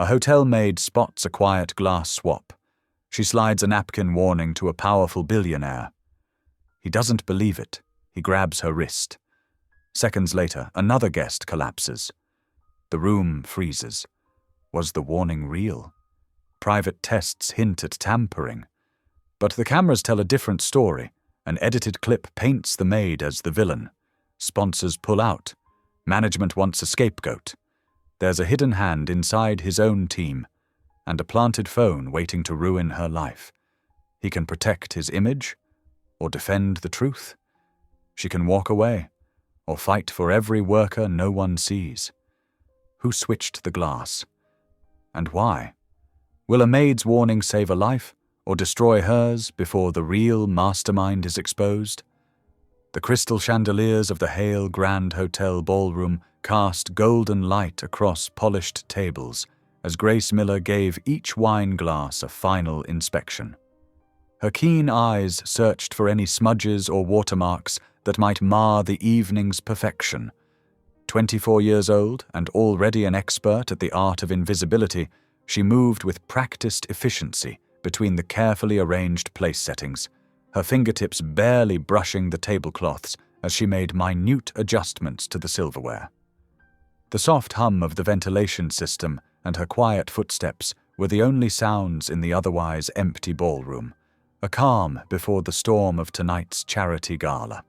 A hotel maid spots a quiet glass swap. She slides a napkin warning to a powerful billionaire. He doesn't believe it. He grabs her wrist. Seconds later, another guest collapses. The room freezes. Was the warning real? Private tests hint at tampering. But the cameras tell a different story. An edited clip paints the maid as the villain. Sponsors pull out. Management wants a scapegoat. There's a hidden hand inside his own team, and a planted phone waiting to ruin her life. He can protect his image, or defend the truth. She can walk away, or fight for every worker no one sees. Who switched the glass? And why? Will a maid's warning save a life, or destroy hers before the real mastermind is exposed? The crystal chandeliers of the Hale Grand Hotel ballroom cast golden light across polished tables as Grace Miller gave each wine glass a final inspection. Her keen eyes searched for any smudges or watermarks that might mar the evening's perfection. 24 years old and already an expert at the art of invisibility, she moved with practiced efficiency between the carefully arranged place settings, her fingertips barely brushing the tablecloths as she made minute adjustments to the silverware. The soft hum of the ventilation system and her quiet footsteps were the only sounds in the otherwise empty ballroom, a calm before the storm of tonight's charity gala.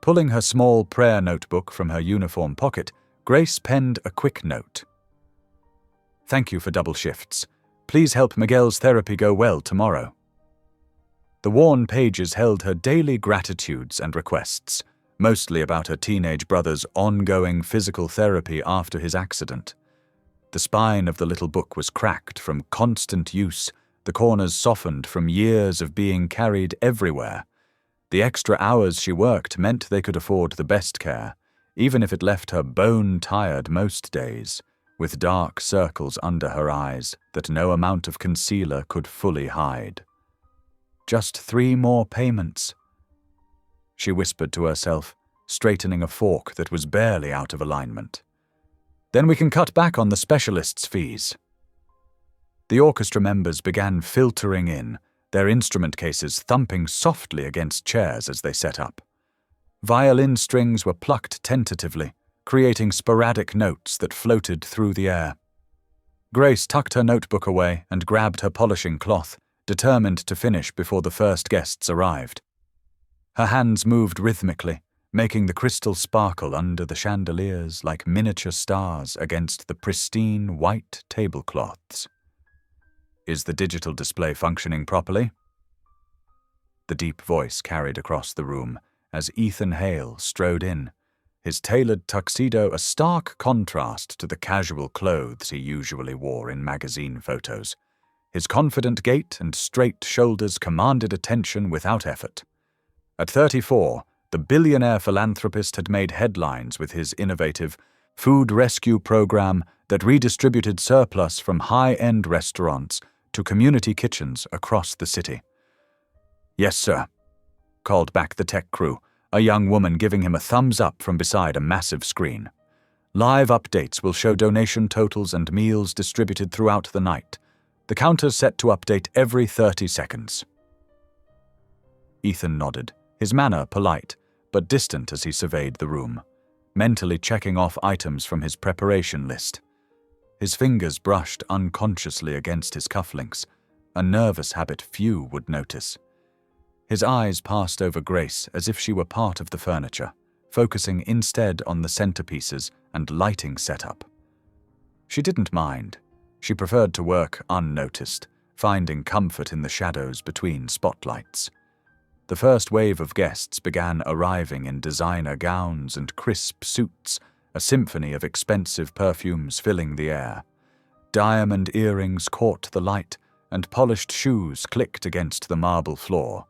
Pulling her small prayer notebook from her uniform pocket, Grace penned a quick note. "Thank you for double shifts. Please help Miguel's therapy go well tomorrow." The worn pages held her daily gratitudes and requests, mostly about her teenage brother's ongoing physical therapy after his accident. The spine of the little book was cracked from constant use, the corners softened from years of being carried everywhere. The extra hours she worked meant they could afford the best care, even if it left her bone-tired most days, with dark circles under her eyes that no amount of concealer could fully hide. Just 3 more payments, she whispered to herself, straightening a fork that was barely out of alignment. Then we can cut back on the specialist's fees. The orchestra members began filtering in, their instrument cases thumping softly against chairs as they set up. Violin strings were plucked tentatively, creating sporadic notes that floated through the air. Grace tucked her notebook away and grabbed her polishing cloth, determined to finish before the first guests arrived. Her hands moved rhythmically, making the crystal sparkle under the chandeliers like miniature stars against the pristine white tablecloths. "Is the digital display functioning properly?" The deep voice carried across the room as Ethan Hale strode in, his tailored tuxedo a stark contrast to the casual clothes he usually wore in magazine photos. His confident gait and straight shoulders commanded attention without effort. At 34, the billionaire philanthropist had made headlines with his innovative food rescue program that redistributed surplus from high-end restaurants to community kitchens across the city. "Yes, sir," called back the tech crew, a young woman giving him a thumbs up from beside a massive screen. "Live updates will show donation totals and meals distributed throughout the night. The counter's set to update every 30 seconds. Ethan nodded, his manner polite, but distant as he surveyed the room, mentally checking off items from his preparation list. His fingers brushed unconsciously against his cufflinks, a nervous habit few would notice. His eyes passed over Grace as if she were part of the furniture, focusing instead on the centerpieces and lighting setup. She didn't mind. She preferred to work unnoticed, finding comfort in the shadows between spotlights. The first wave of guests began arriving in designer gowns and crisp suits, a symphony of expensive perfumes filling the air. Diamond earrings caught the light, and polished shoes clicked against the marble floor.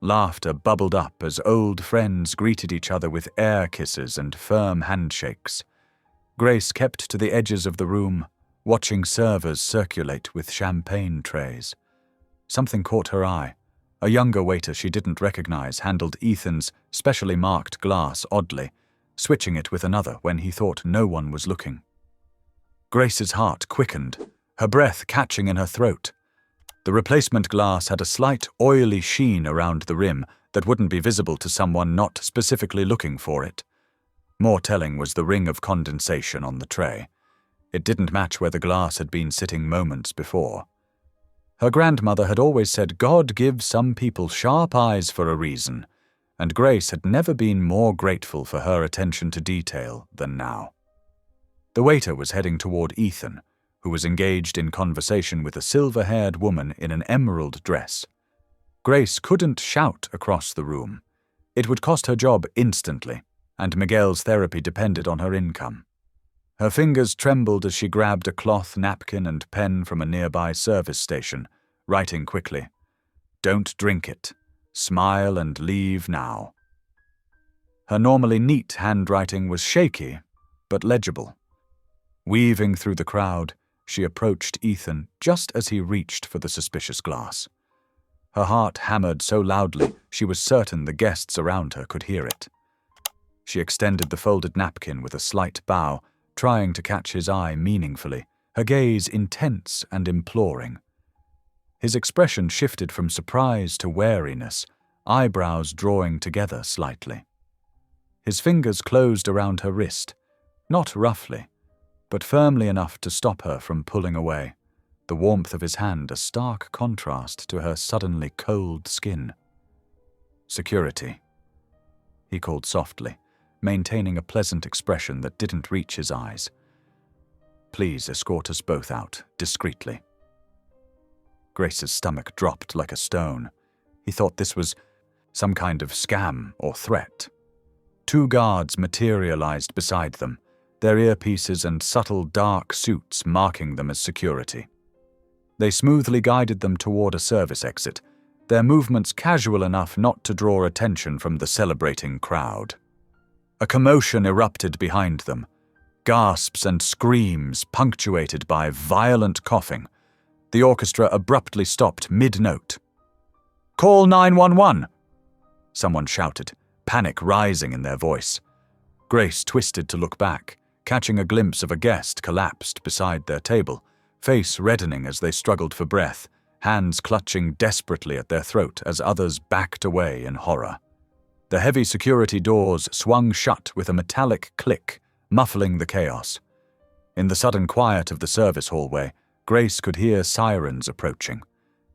Laughter bubbled up as old friends greeted each other with air kisses and firm handshakes. Grace kept to the edges of the room, watching servers circulate with champagne trays. Something caught her eye. A younger waiter she didn't recognize handled Ethan's specially marked glass oddly, switching it with another when he thought no one was looking. Grace's heart quickened, her breath catching in her throat. The replacement glass had a slight oily sheen around the rim that wouldn't be visible to someone not specifically looking for it. More telling was the ring of condensation on the tray. It didn't match where the glass had been sitting moments before. Her grandmother had always said God gives some people sharp eyes for a reason, and Grace had never been more grateful for her attention to detail than now. The waiter was heading toward Ethan, who was engaged in conversation with a silver-haired woman in an emerald dress. Grace couldn't shout across the room. It would cost her job instantly, and Miguel's therapy depended on her income. Her fingers trembled as she grabbed a cloth napkin and pen from a nearby service station, writing quickly, "Don't drink it. Smile and leave now." Her normally neat handwriting was shaky, but legible. Weaving through the crowd, she approached Ethan just as he reached for the suspicious glass. Her heart hammered so loudly she was certain the guests around her could hear it. She extended the folded napkin with a slight bow, trying to catch his eye meaningfully, her gaze intense and imploring. His expression shifted from surprise to wariness, eyebrows drawing together slightly. His fingers closed around her wrist, not roughly, but firmly enough to stop her from pulling away, the warmth of his hand a stark contrast to her suddenly cold skin. "Security," he called softly, maintaining a pleasant expression that didn't reach his eyes. "Please escort us both out, discreetly." Grace's stomach dropped like a stone. He thought this was some kind of scam or threat. 2 guards materialized beside them, their earpieces and subtle dark suits marking them as security. They smoothly guided them toward a service exit, their movements casual enough not to draw attention from the celebrating crowd. A commotion erupted behind them, gasps and screams punctuated by violent coughing. The orchestra abruptly stopped mid-note. "Call 911!" someone shouted, panic rising in their voice. Grace twisted to look back, catching a glimpse of a guest collapsed beside their table, face reddening as they struggled for breath, hands clutching desperately at their throat as others backed away in horror. The heavy security doors swung shut with a metallic click, muffling the chaos. In the sudden quiet of the service hallway, Grace could hear sirens approaching,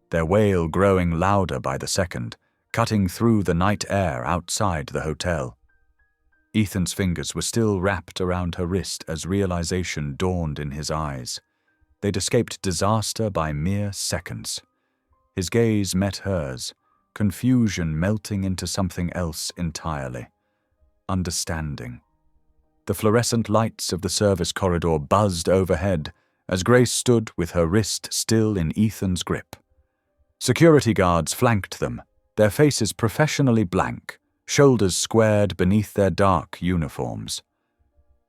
their wail growing louder by the second, cutting through the night air outside the hotel. Ethan's fingers were still wrapped around her wrist as realization dawned in his eyes. They'd escaped disaster by mere seconds. His gaze met hers, confusion melting into something else entirely. Understanding. The fluorescent lights of the service corridor buzzed overhead as Grace stood with her wrist still in Ethan's grip. Security guards flanked them, their faces professionally blank, shoulders squared beneath their dark uniforms.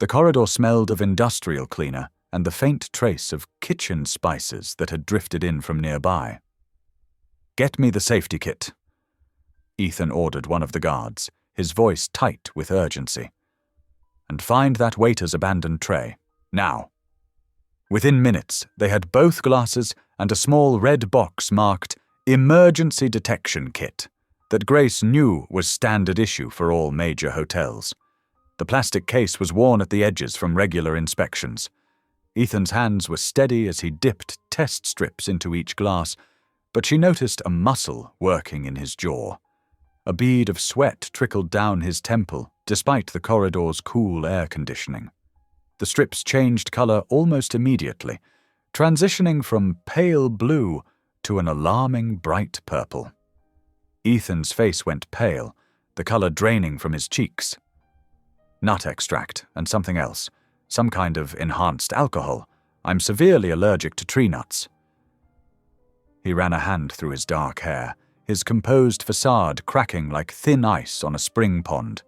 The corridor smelled of industrial cleaner and the faint trace of kitchen spices that had drifted in from nearby. "Get me the safety kit," Ethan ordered one of the guards, his voice tight with urgency. "And find that waiter's abandoned tray, now." Within minutes, they had both glasses and a small red box marked Emergency Detection Kit that Grace knew was standard issue for all major hotels. The plastic case was worn at the edges from regular inspections. Ethan's hands were steady as he dipped test strips into each glass, but she noticed a muscle working in his jaw. A bead of sweat trickled down his temple, despite the corridor's cool air conditioning. The strips changed color almost immediately, transitioning from pale blue to an alarming bright purple. Ethan's face went pale, the color draining from his cheeks. "Nut extract and something else, some kind of enhanced alcohol. I'm severely allergic to tree nuts." He ran a hand through his dark hair, his composed facade cracking like thin ice on a spring pond.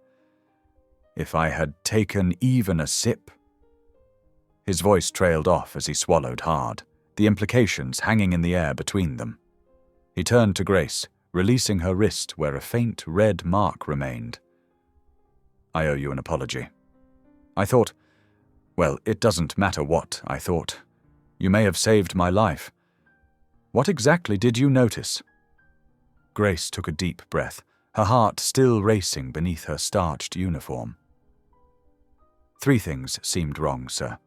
"If I had taken even a sip..." His voice trailed off as he swallowed hard, the implications hanging in the air between them. He turned to Grace, releasing her wrist where a faint red mark remained. "I owe you an apology. I thought Well, it doesn't matter what, I thought. You may have saved my life. What exactly did you notice? Grace took a deep breath, her heart still racing beneath her starched uniform. 3 things seemed wrong, sir.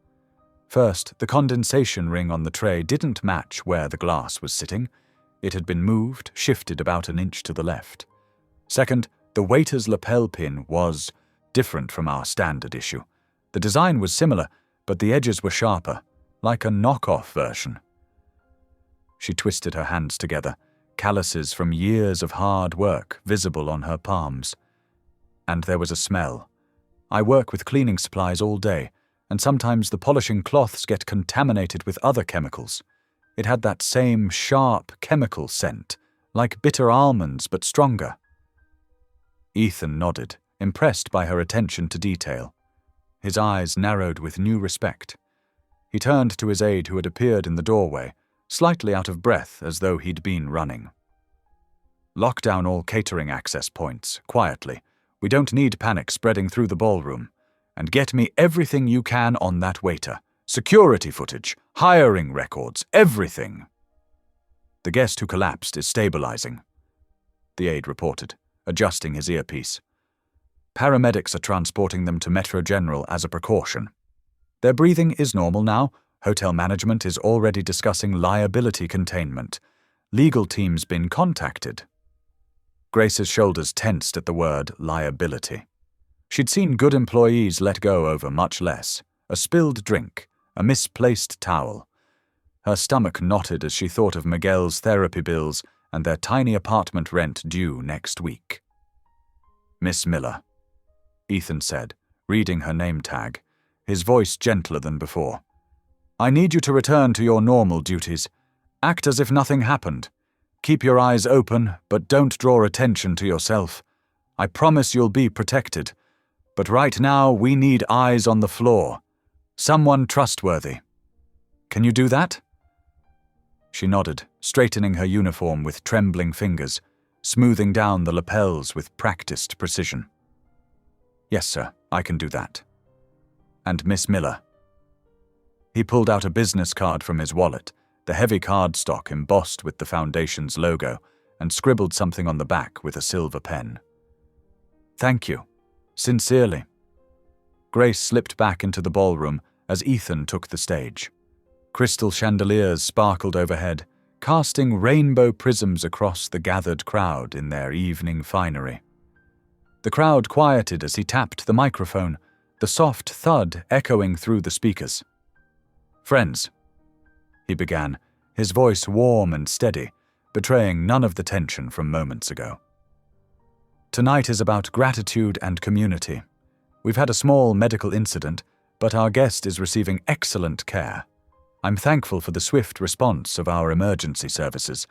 First, the condensation ring on the tray didn't match where the glass was sitting. It had been moved, shifted about an inch to the left. Second, the waiter's lapel pin was different from our standard issue. The design was similar, but the edges were sharper, like a knockoff version. She twisted her hands together, calluses from years of hard work visible on her palms. And there was a smell. I work with cleaning supplies all day, and sometimes the polishing cloths get contaminated with other chemicals. It had that same sharp chemical scent, like bitter almonds but stronger. Ethan nodded, impressed by her attention to detail. His eyes narrowed with new respect. He turned to his aide who had appeared in the doorway, slightly out of breath as though he'd been running. Lock down all catering access points, quietly. We don't need panic spreading through the ballroom. And get me everything you can on that waiter. Security footage, hiring records, everything. The guest who collapsed is stabilizing, the aide reported, adjusting his earpiece. Paramedics are transporting them to Metro General as a precaution. Their breathing is normal now. Hotel management is already discussing liability containment. Legal team's been contacted. Grace's shoulders tensed at the word liability. She'd seen good employees let go over much less. A spilled drink, a misplaced towel. Her stomach knotted as she thought of Miguel's therapy bills and their tiny apartment rent due next week. Miss Miller, Ethan said, reading her name tag, his voice gentler than before. I need you to return to your normal duties. Act as if nothing happened. Keep your eyes open, but don't draw attention to yourself. I promise you'll be protected. But right now, we need eyes on the floor. Someone trustworthy. Can you do that? She nodded, straightening her uniform with trembling fingers, smoothing down the lapels with practiced precision. Yes, sir, I can do that. And Miss Miller. He pulled out a business card from his wallet, the heavy cardstock embossed with the Foundation's logo, and scribbled something on the back with a silver pen. Thank you. Sincerely. Grace slipped back into the ballroom as Ethan took the stage. Crystal chandeliers sparkled overhead, casting rainbow prisms across the gathered crowd in their evening finery. The crowd quieted as he tapped the microphone, the soft thud echoing through the speakers. Friends, he began, his voice warm and steady, betraying none of the tension from moments ago. Tonight is about gratitude and community. We've had a small medical incident, but our guest is receiving excellent care. I'm thankful for the swift response of our emergency services.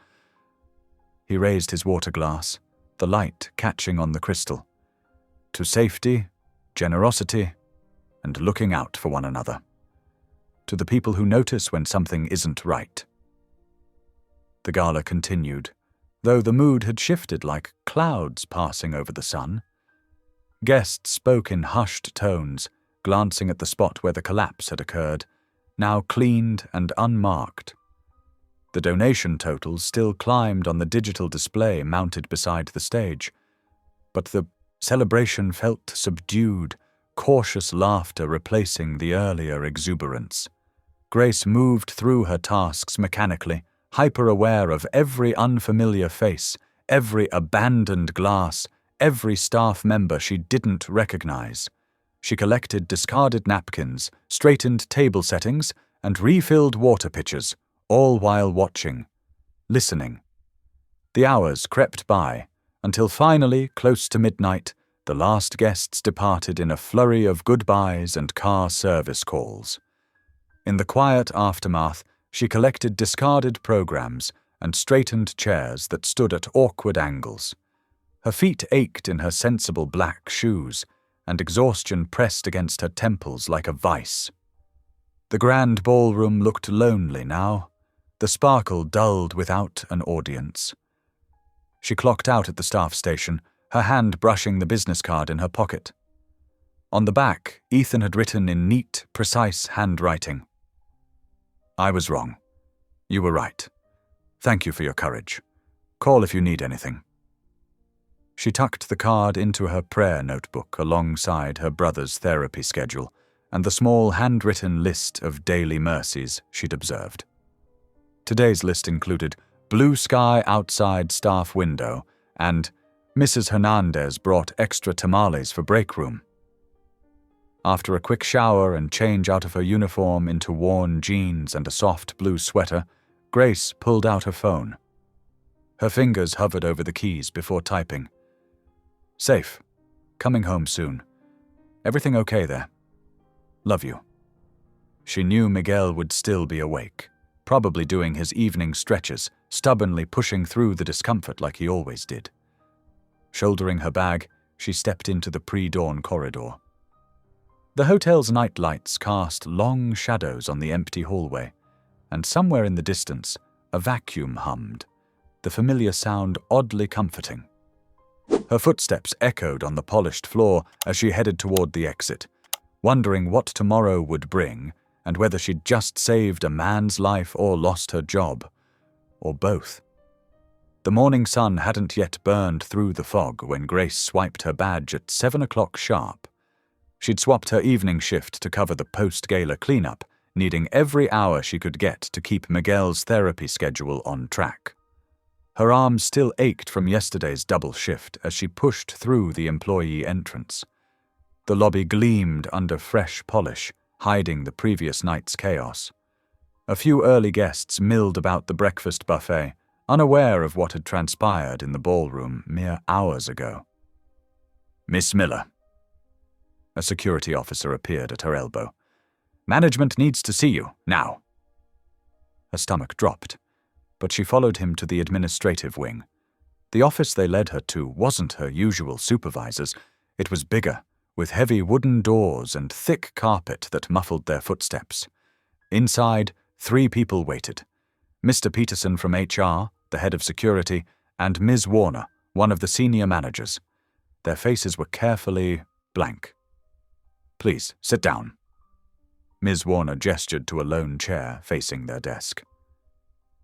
He raised his water glass, the light catching on the crystal. To safety, generosity, and looking out for one another. To the people who notice when something isn't right. The gala continued, though the mood had shifted like clouds passing over the sun. Guests spoke in hushed tones, glancing at the spot where the collapse had occurred, now cleaned and unmarked. The donation totals still climbed on the digital display mounted beside the stage, but the celebration felt subdued, cautious laughter replacing the earlier exuberance. Grace moved through her tasks mechanically, hyper-aware of every unfamiliar face, every abandoned glass, every staff member she didn't recognize. She collected discarded napkins, straightened table settings, and refilled water pitchers, all while watching, listening. The hours crept by, until finally, close to midnight, the last guests departed in a flurry of goodbyes and car service calls. In the quiet aftermath, she collected discarded programs and straightened chairs that stood at awkward angles. Her feet ached in her sensible black shoes, and exhaustion pressed against her temples like a vice. The grand ballroom looked lonely now, the sparkle dulled without an audience. She clocked out at the staff station, her hand brushing the business card in her pocket. On the back, Ethan had written in neat, precise handwriting, "I was wrong. You were right. Thank you for your courage. Call if you need anything." She tucked the card into her prayer notebook alongside her brother's therapy schedule and the small handwritten list of daily mercies she'd observed. Today's list included blue sky outside staff window and Mrs. Hernandez brought extra tamales for break room. After a quick shower and change out of her uniform into worn jeans and a soft blue sweater, Grace pulled out her phone. Her fingers hovered over the keys before typing. "Safe. Coming home soon. Everything okay there? Love you." She knew Miguel would still be awake, probably doing his evening stretches, stubbornly pushing through the discomfort like he always did. Shouldering her bag, she stepped into the pre-dawn corridor. The hotel's night lights cast long shadows on the empty hallway, and somewhere in the distance, a vacuum hummed, the familiar sound oddly comforting. Her footsteps echoed on the polished floor as she headed toward the exit, wondering what tomorrow would bring and whether she'd just saved a man's life or lost her job, or both. The morning sun hadn't yet burned through the fog when Grace swiped her badge at 7 o'clock sharp. She'd swapped her evening shift to cover the post-gala cleanup, needing every hour she could get to keep Miguel's therapy schedule on track. Her arms still ached from yesterday's double shift as she pushed through the employee entrance. The lobby gleamed under fresh polish, hiding the previous night's chaos. A few early guests milled about the breakfast buffet, unaware of what had transpired in the ballroom mere hours ago. "Miss Miller." A security officer appeared at her elbow. "Management needs to see you, now." Her stomach dropped, but she followed him to the administrative wing. The office they led her to wasn't her usual supervisor's. It was bigger, with heavy wooden doors and thick carpet that muffled their footsteps. Inside, 3 people waited. Mr. Peterson from HR, the head of security, and Ms. Warner, one of the senior managers. Their faces were carefully blank. "Please, sit down." Ms. Warner gestured to a lone chair facing their desk.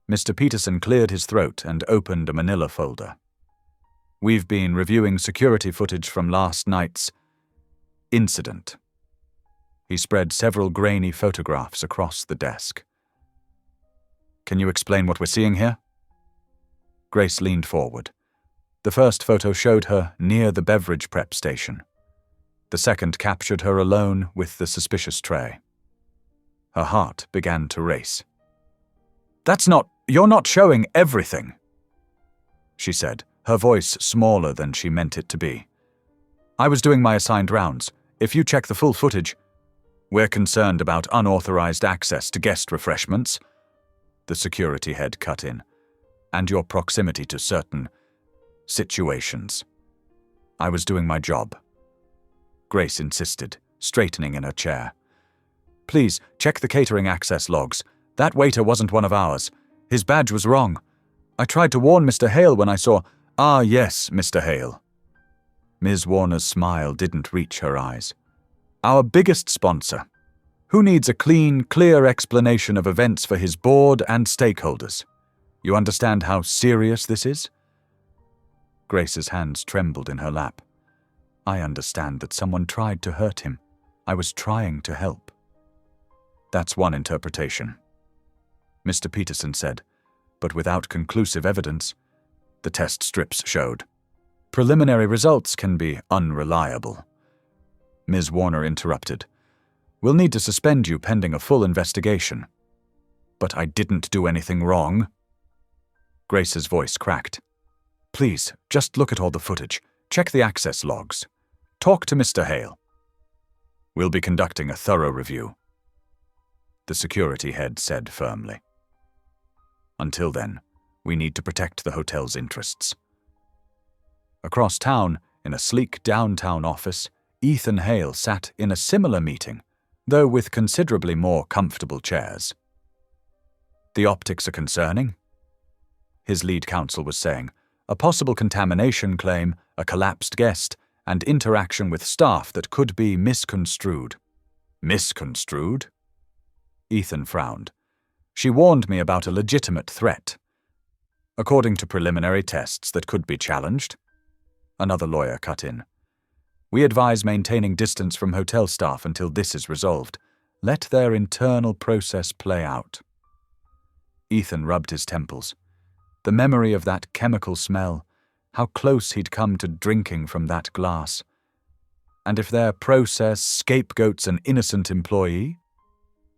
Mr. Peterson cleared his throat and opened a manila folder. "We've been reviewing security footage from last night's incident." He spread several grainy photographs across the desk. "Can you explain what we're seeing here?" Grace leaned forward. The first photo showed her near the beverage prep station. The second captured her alone with the suspicious tray. Her heart began to race. You're not showing everything," she said, her voice smaller than she meant it to be. "I was doing my assigned rounds. If you check the full footage, we're concerned about unauthorized access to guest refreshments," the security head cut in, "and your proximity to certain situations." "I was doing my job," Grace insisted, straightening in her chair. "Please, check the catering access logs. That waiter wasn't one of ours. His badge was wrong. I tried to warn Mr. Hale when I saw—" "Ah, yes, Mr. Hale." Ms. Warner's smile didn't reach her eyes. "Our biggest sponsor. Who needs a clean, clear explanation of events for his board and stakeholders? You understand how serious this is?" Grace's hands trembled in her lap. "I understand that someone tried to hurt him. I was trying to help." "That's one interpretation," Mr. Peterson said, but without conclusive evidence. The test strips showed. "Preliminary results can be unreliable." Ms. Warner interrupted. "We'll need to suspend you pending a full investigation." "But I didn't do anything wrong." Grace's voice cracked. "Please, just look at all the footage. Check the access logs. Talk to Mr. Hale." "We'll be conducting a thorough review," the security head said firmly. "Until then, we need to protect the hotel's interests." Across town, in a sleek downtown office, Ethan Hale sat in a similar meeting, though with considerably more comfortable chairs. "The optics are concerning," his lead counsel was saying. "A possible contamination claim, a collapsed guest, and interaction with staff that could be misconstrued. Misconstrued? Ethan frowned. She warned me about a legitimate threat. According to preliminary tests that could be challenged. Another lawyer cut in. We advise maintaining distance from hotel staff until this is resolved. Let their internal process play out. Ethan rubbed his temples. The memory of that chemical smell, how close he'd come to drinking from that glass. And if their process scapegoats an innocent employee?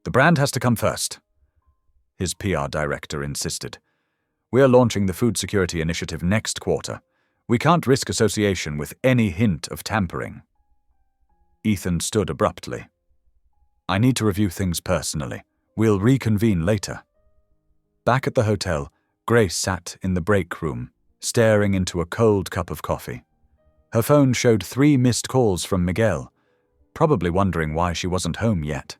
The brand has to come first, his PR director insisted. We're launching the food security initiative next quarter. We can't risk association with any hint of tampering. Ethan stood abruptly. I need to review things personally. We'll reconvene later. Back at the hotel, Grace sat in the break room, staring into a cold cup of coffee. Her phone showed 3 missed calls from Miguel, probably wondering why she wasn't home yet.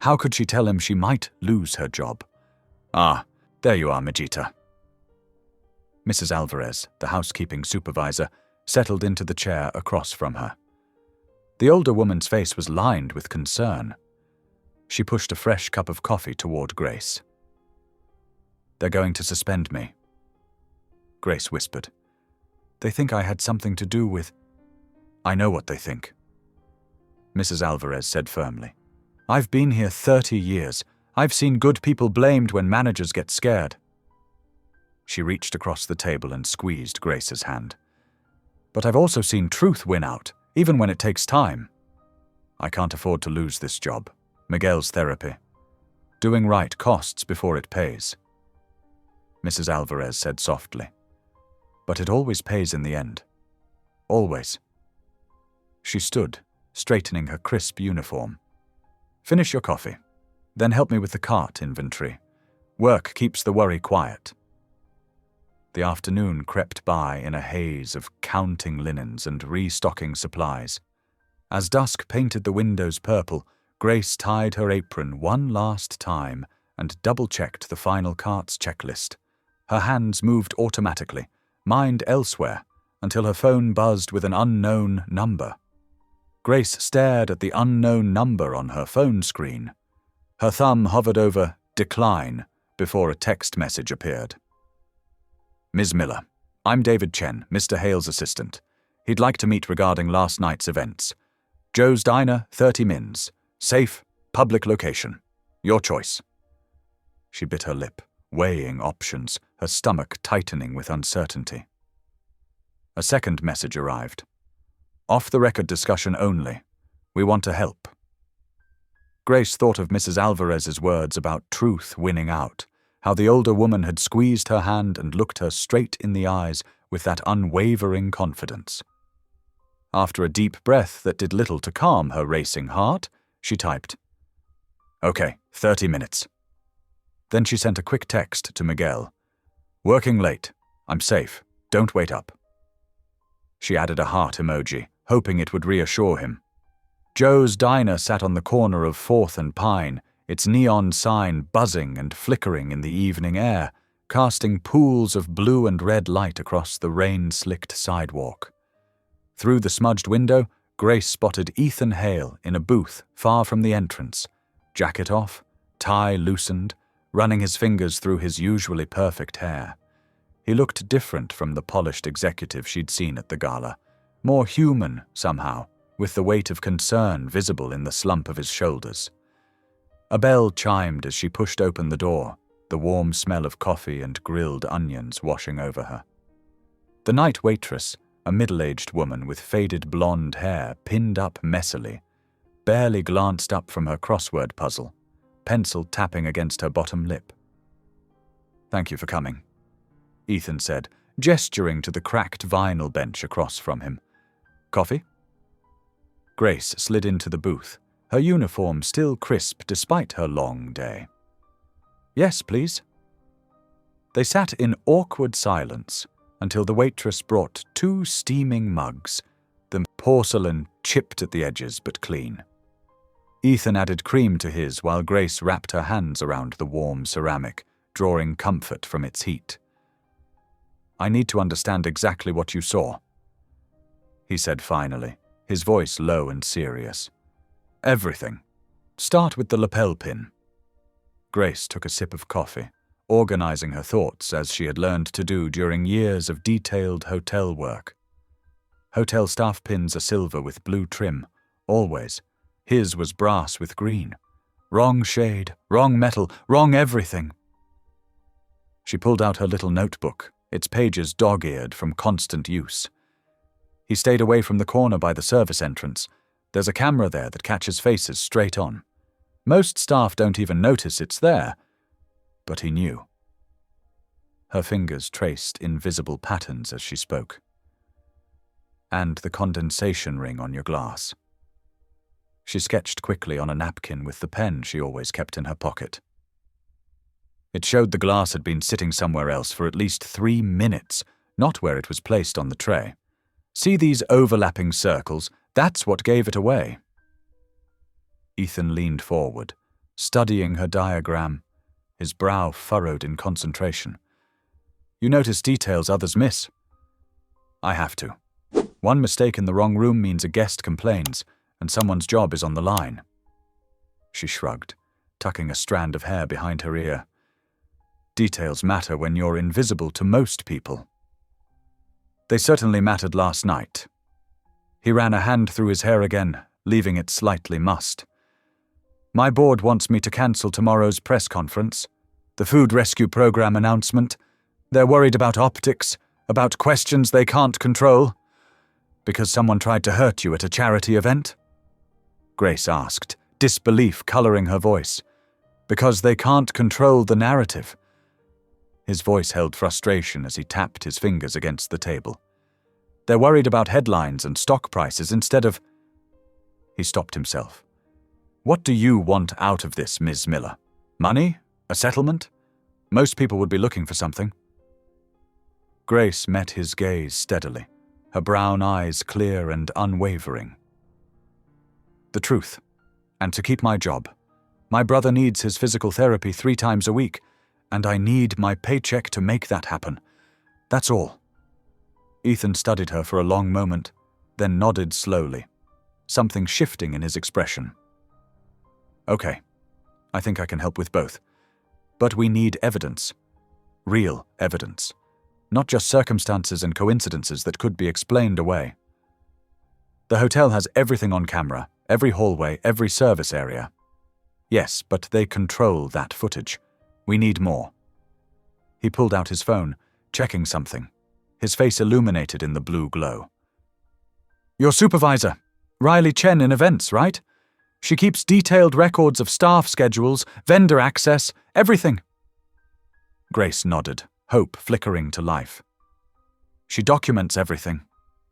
How could she tell him she might lose her job? Ah, there you are, Majita. Mrs. Alvarez, the housekeeping supervisor, settled into the chair across from her. The older woman's face was lined with concern. She pushed a fresh cup of coffee toward Grace. They're going to suspend me, Grace whispered. They think I had something to do with... I know what they think, Mrs. Alvarez said firmly. I've been here 30 years. I've seen good people blamed when managers get scared. She reached across the table and squeezed Grace's hand. But I've also seen truth win out, even when it takes time. I can't afford to lose this job. Miguel's therapy. Doing right costs before it pays. Mrs. Alvarez said softly. But it always pays in the end. Always. She stood, straightening her crisp uniform. Finish your coffee. Then help me with the cart inventory. Work keeps the worry quiet. The afternoon crept by in a haze of counting linens and restocking supplies. As dusk painted the windows purple, Grace tied her apron one last time and double-checked the final cart's checklist. Her hands moved automatically, mind elsewhere, until her phone buzzed with an unknown number. Grace stared at the unknown number on her phone screen. Her thumb hovered over decline before a text message appeared. Ms. Miller, I'm David Chen, Mr. Hale's assistant. He'd like to meet regarding last night's events. Joe's Diner, 30 Mins. Safe, public location. Your choice. She bit her lip, weighing options, her stomach tightening with uncertainty. A second message arrived. Off-the-record discussion only. We want to help. Grace thought of Mrs. Alvarez's words about truth winning out, how the older woman had squeezed her hand and looked her straight in the eyes with that unwavering confidence. After a deep breath that did little to calm her racing heart, she typed, Okay, 30 minutes. Then she sent a quick text to Miguel. Working late. I'm safe. Don't wait up. She added a heart emoji, hoping it would reassure him. Joe's Diner sat on the corner of 4th and Pine, its neon sign buzzing and flickering in the evening air, casting pools of blue and red light across the rain-slicked sidewalk. Through the smudged window, Grace spotted Ethan Hale in a booth far from the entrance, jacket off, tie loosened, running his fingers through his usually perfect hair. He looked different from the polished executive she'd seen at the gala, more human somehow, with the weight of concern visible in the slump of his shoulders. A bell chimed as she pushed open the door, the warm smell of coffee and grilled onions washing over her. The night waitress, a middle-aged woman with faded blonde hair pinned up messily, barely glanced up from her crossword puzzle, pencil tapping against her bottom lip. Thank you for coming, Ethan said, gesturing to the cracked vinyl bench across from him. Coffee? Grace slid into the booth, her uniform still crisp despite her long day. Yes, please. They sat in awkward silence until the waitress brought 2 steaming mugs, the porcelain chipped at the edges but clean. Ethan added cream to his while Grace wrapped her hands around the warm ceramic, drawing comfort from its heat. I need to understand exactly what you saw. he said finally, his voice low and serious. Everything. Start with the lapel pin. Grace took a sip of coffee, organizing her thoughts as she had learned to do during years of detailed hotel work. Hotel staff pins are silver with blue trim, always. His was brass with green. Wrong shade, wrong metal, wrong everything. She pulled out her little notebook, its pages dog-eared from constant use. He stayed away from the corner by the service entrance. There's a camera there that catches faces straight on. Most staff don't even notice it's there, but he knew. Her fingers traced invisible patterns as she spoke. And the condensation ring on your glass. She sketched quickly on a napkin with the pen she always kept in her pocket. It showed the glass had been sitting somewhere else for at least 3 minutes, not where it was placed on the tray. See these overlapping circles? That's what gave it away. Ethan leaned forward, studying her diagram, his brow furrowed in concentration. You notice details others miss. I have to. One mistake in the wrong room means a guest complains, and someone's job is on the line. She shrugged, tucking a strand of hair behind her ear. Details matter when you're invisible to most people. They certainly mattered last night. He ran a hand through his hair again, leaving it slightly mussed. My board wants me to cancel tomorrow's press conference, the food rescue program announcement. They're worried about optics, about questions they can't control. Because someone tried to hurt you at a charity event? Grace asked, disbelief coloring her voice. Because they can't control the narrative. His voice held frustration as he tapped his fingers against the table. They're worried about headlines and stock prices instead of... He stopped himself. What do you want out of this, Ms. Miller? Money? A settlement? Most people would be looking for something. Grace met his gaze steadily, her brown eyes clear and unwavering. The truth, and to keep my job. My brother needs his physical therapy 3 times a week, and I need my paycheck to make that happen. That's all. Ethan studied her for a long moment, then nodded slowly, something shifting in his expression. Okay, I think I can help with both. But we need evidence. Real evidence. Not just circumstances and coincidences that could be explained away. The hotel has everything on camera, every hallway, every service area. Yes, but they control that footage. We need more. He pulled out his phone, checking something, his face illuminated in the blue glow. Your supervisor, Riley Chen in events, right? She keeps detailed records of staff schedules, vendor access, everything. Grace nodded, hope flickering to life. She documents everything,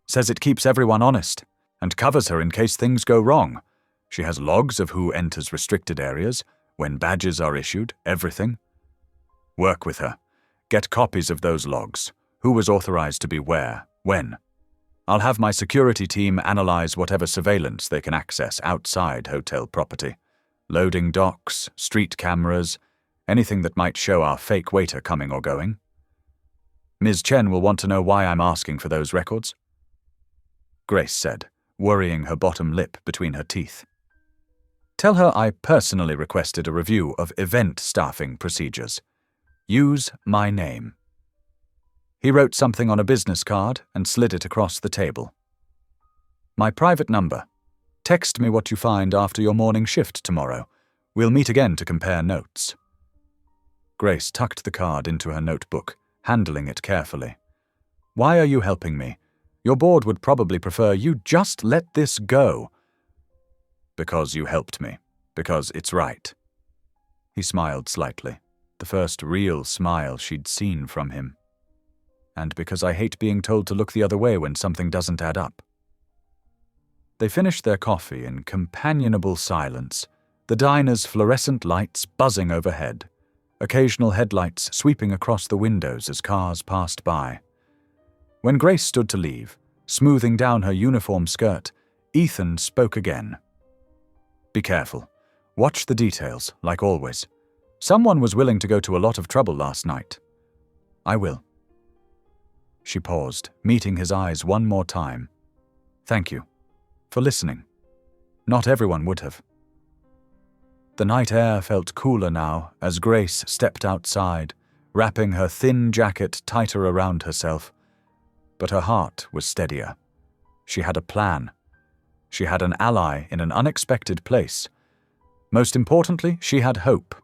says it keeps everyone honest, and covers her in case things go wrong. She has logs of who enters restricted areas, when badges are issued, everything. Work with her. Get copies of those logs. Who was authorized to be where, when. I'll have my security team analyze whatever surveillance they can access outside hotel property. Loading docks, street cameras, anything that might show our fake waiter coming or going. Ms. Chen will want to know why I'm asking for those records. Grace said, worrying her bottom lip between her teeth. Tell her I personally requested a review of event staffing procedures. Use my name. He wrote something on a business card and slid it across the table. My private number. Text me what you find after your morning shift tomorrow. We'll meet again to compare notes. Grace tucked the card into her notebook, handling it carefully. Why are you helping me? Your board would probably prefer you just let this go. Because you helped me. Because it's right. He smiled slightly, the first real smile she'd seen from him. And because I hate being told to look the other way when something doesn't add up. They finished their coffee in companionable silence, the diner's fluorescent lights buzzing overhead, occasional headlights sweeping across the windows as cars passed by. When Grace stood to leave, smoothing down her uniform skirt, Ethan spoke again. Be careful. Watch the details, like always. Someone was willing to go to a lot of trouble last night. I will. She paused, meeting his eyes one more time. Thank you for listening. Not everyone would have. The night air felt cooler now as Grace stepped outside, wrapping her thin jacket tighter around herself. But her heart was steadier. She had a plan. She had an ally in an unexpected place. Most importantly, she had hope.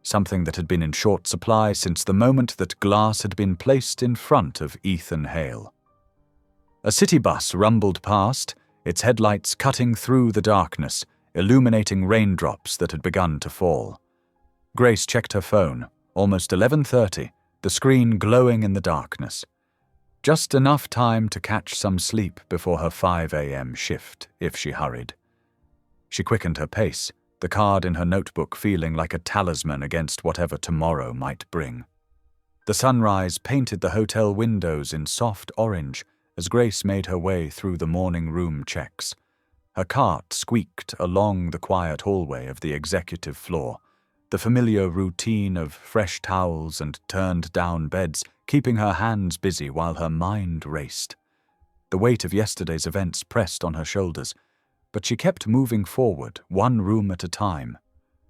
Something that had been in short supply since the moment that glass had been placed in front of Ethan Hale. A city bus rumbled past, its headlights cutting through the darkness, illuminating raindrops that had begun to fall. Grace checked her phone, almost 11:30, the screen glowing in the darkness. Just enough time to catch some sleep before her 5 a.m. shift, if she hurried. She quickened her pace, the card in her notebook feeling like a talisman against whatever tomorrow might bring. The sunrise painted the hotel windows in soft orange as Grace made her way through the morning room checks. Her cart squeaked along the quiet hallway of the executive floor, the familiar routine of fresh towels and turned-down beds keeping her hands busy while her mind raced. The weight of yesterday's events pressed on her shoulders, but she kept moving forward, one room at a time.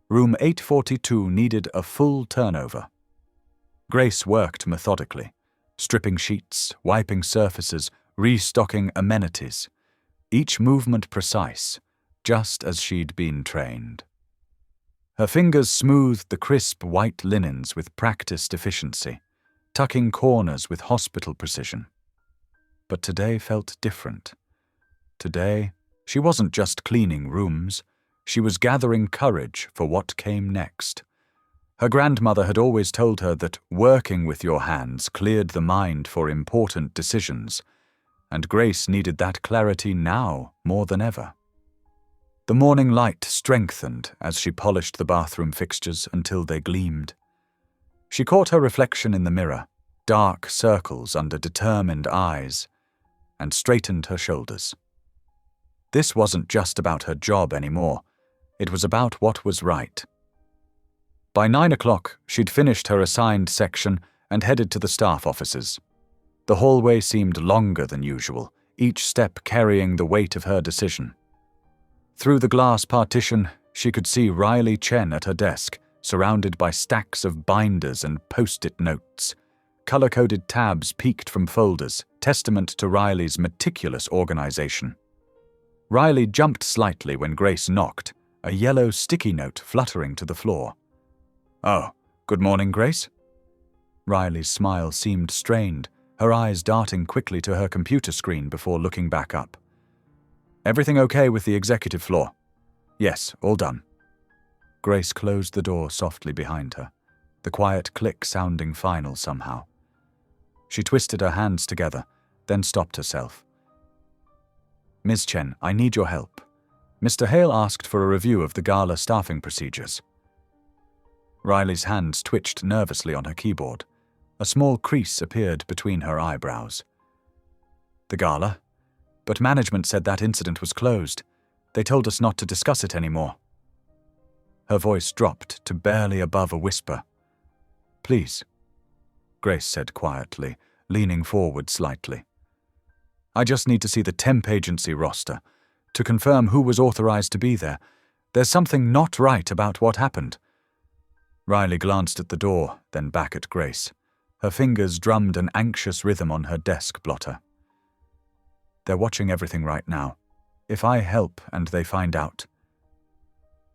Room 842 needed a full turnover. Grace worked methodically, stripping sheets, wiping surfaces, restocking amenities. Each movement precise, just as she'd been trained. Her fingers smoothed the crisp white linens with practiced efficiency, tucking corners with hospital precision. But today felt different. Today, she wasn't just cleaning rooms, she was gathering courage for what came next. Her grandmother had always told her that working with your hands cleared the mind for important decisions, and Grace needed that clarity now more than ever. The morning light strengthened as she polished the bathroom fixtures until they gleamed. She caught her reflection in the mirror, dark circles under determined eyes, and straightened her shoulders. This wasn't just about her job anymore. It was about what was right. By 9 o'clock, she'd finished her assigned section and headed to the staff offices. The hallway seemed longer than usual, each step carrying the weight of her decision. Through the glass partition, she could see Riley Chen at her desk, surrounded by stacks of binders and post-it notes. Color-coded tabs peeked from folders, testament to Riley's meticulous organization. Riley jumped slightly when Grace knocked, a yellow sticky note fluttering to the floor. "Oh, good morning, Grace." Riley's smile seemed strained, her eyes darting quickly to her computer screen before looking back up. "Everything okay with the executive floor?" "Yes, all done." Grace closed the door softly behind her, the quiet click sounding final somehow. She twisted her hands together, then stopped herself. "Ms. Chen, I need your help. Mr. Hale asked for a review of the gala staffing procedures." Riley's hands twitched nervously on her keyboard. A small crease appeared between her eyebrows. "The gala? But management said that incident was closed. They told us not to discuss it anymore." Her voice dropped to barely above a whisper. "Please," Grace said quietly, leaning forward slightly. "I just need to see the temp agency roster, to confirm who was authorized to be there. There's something not right about what happened." Riley glanced at the door, then back at Grace. Her fingers drummed an anxious rhythm on her desk blotter. "They're watching everything right now. If I help and they find out..."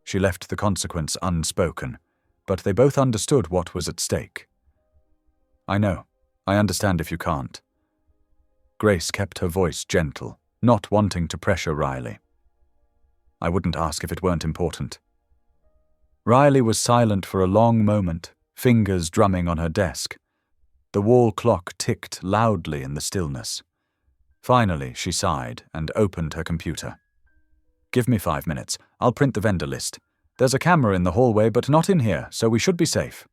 She left the consequence unspoken, but they both understood what was at stake. "I know. I understand if you can't." Grace kept her voice gentle, not wanting to pressure Riley. "I wouldn't ask if it weren't important." Riley was silent for a long moment, fingers drumming on her desk. The wall clock ticked loudly in the stillness. Finally, she sighed and opened her computer. "Give me 5 minutes. I'll print the vendor list. There's a camera in the hallway, but not in here, so we should be safe."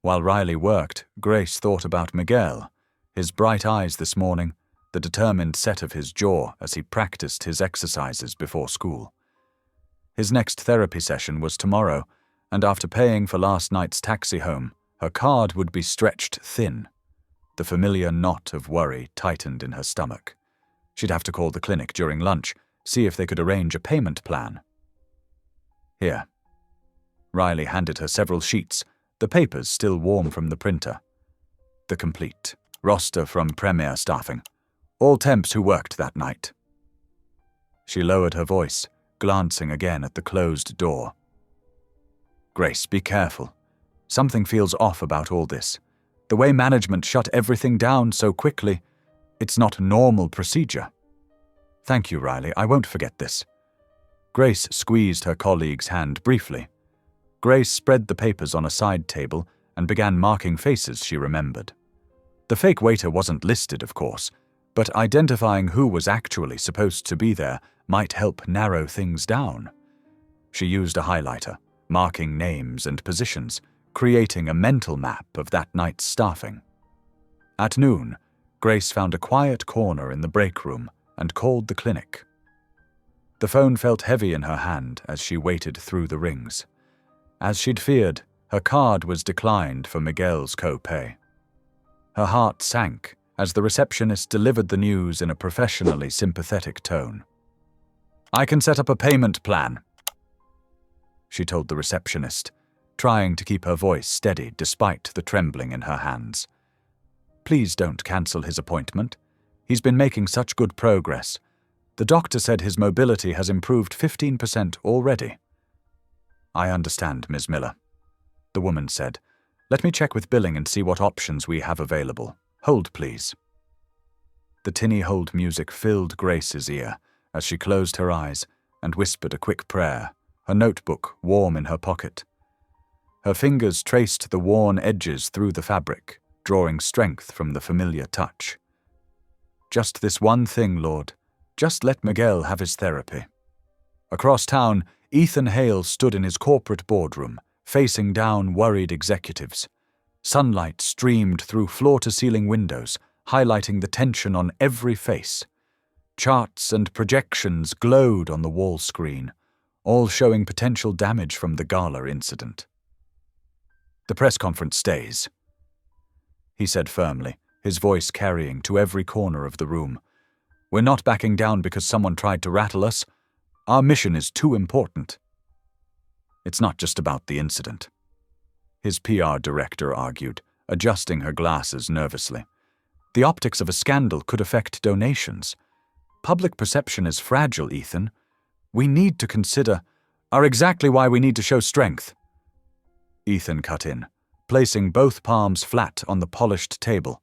While Riley worked, Grace thought about Miguel, his bright eyes this morning, the determined set of his jaw as he practiced his exercises before school. His next therapy session was tomorrow, and after paying for last night's taxi home, her card would be stretched thin. The familiar knot of worry tightened in her stomach. She'd have to call the clinic during lunch, see if they could arrange a payment plan. Here. Riley handed her several sheets, the papers still warm from the printer. The complete roster from Premier Staffing. All temps who worked that night. She lowered her voice, glancing again at the closed door. Grace, be careful. Something feels off about all this. The way management shut everything down so quickly, it's not normal procedure. Thank you, Riley. I won't forget this. Grace squeezed her colleague's hand briefly. Grace spread the papers on a side table and began marking faces she remembered. The fake waiter wasn't listed, of course, but identifying who was actually supposed to be there might help narrow things down. She used a highlighter, marking names and positions, creating a mental map of that night's staffing. At noon, Grace found a quiet corner in the break room and called the clinic. The phone felt heavy in her hand as she waited through the rings. As she'd feared, her card was declined for Miguel's co-pay. Her heart sank as the receptionist delivered the news in a professionally sympathetic tone. "I can set up a payment plan," she told the receptionist, trying to keep her voice steady despite the trembling in her hands. "Please don't cancel his appointment. He's been making such good progress. The doctor said his mobility has improved 15% already." "I understand, Ms. Miller," the woman said. "Let me check with billing and see what options we have available. Hold, please." The tinny hold music filled Grace's ear as she closed her eyes and whispered a quick prayer, her notebook warm in her pocket. Her fingers traced the worn edges through the fabric, drawing strength from the familiar touch. "Just this one thing, Lord. Just let Miguel have his therapy." Across town, Ethan Hale stood in his corporate boardroom, facing down worried executives. Sunlight streamed through floor-to-ceiling windows, highlighting the tension on every face. Charts and projections glowed on the wall screen, all showing potential damage from the gala incident. "The press conference stays," he said firmly, his voice carrying to every corner of the room. "We're not backing down because someone tried to rattle us. Our mission is too important." "It's not just about the incident," his PR director argued, adjusting her glasses nervously. "The optics of a scandal could affect donations. Public perception is fragile, Ethan. We need to consider are exactly why we need to show strength." Ethan cut in, placing both palms flat on the polished table,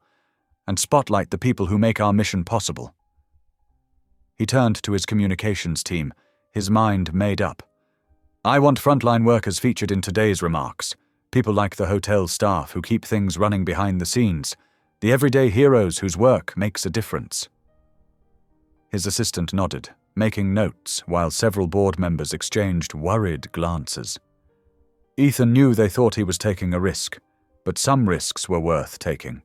"and spotlight the people who make our mission possible." He turned to his communications team, his mind made up. "I want frontline workers featured in today's remarks, people like the hotel staff who keep things running behind the scenes, the everyday heroes whose work makes a difference." His assistant nodded, making notes while several board members exchanged worried glances. Ethan knew they thought he was taking a risk, but some risks were worth taking.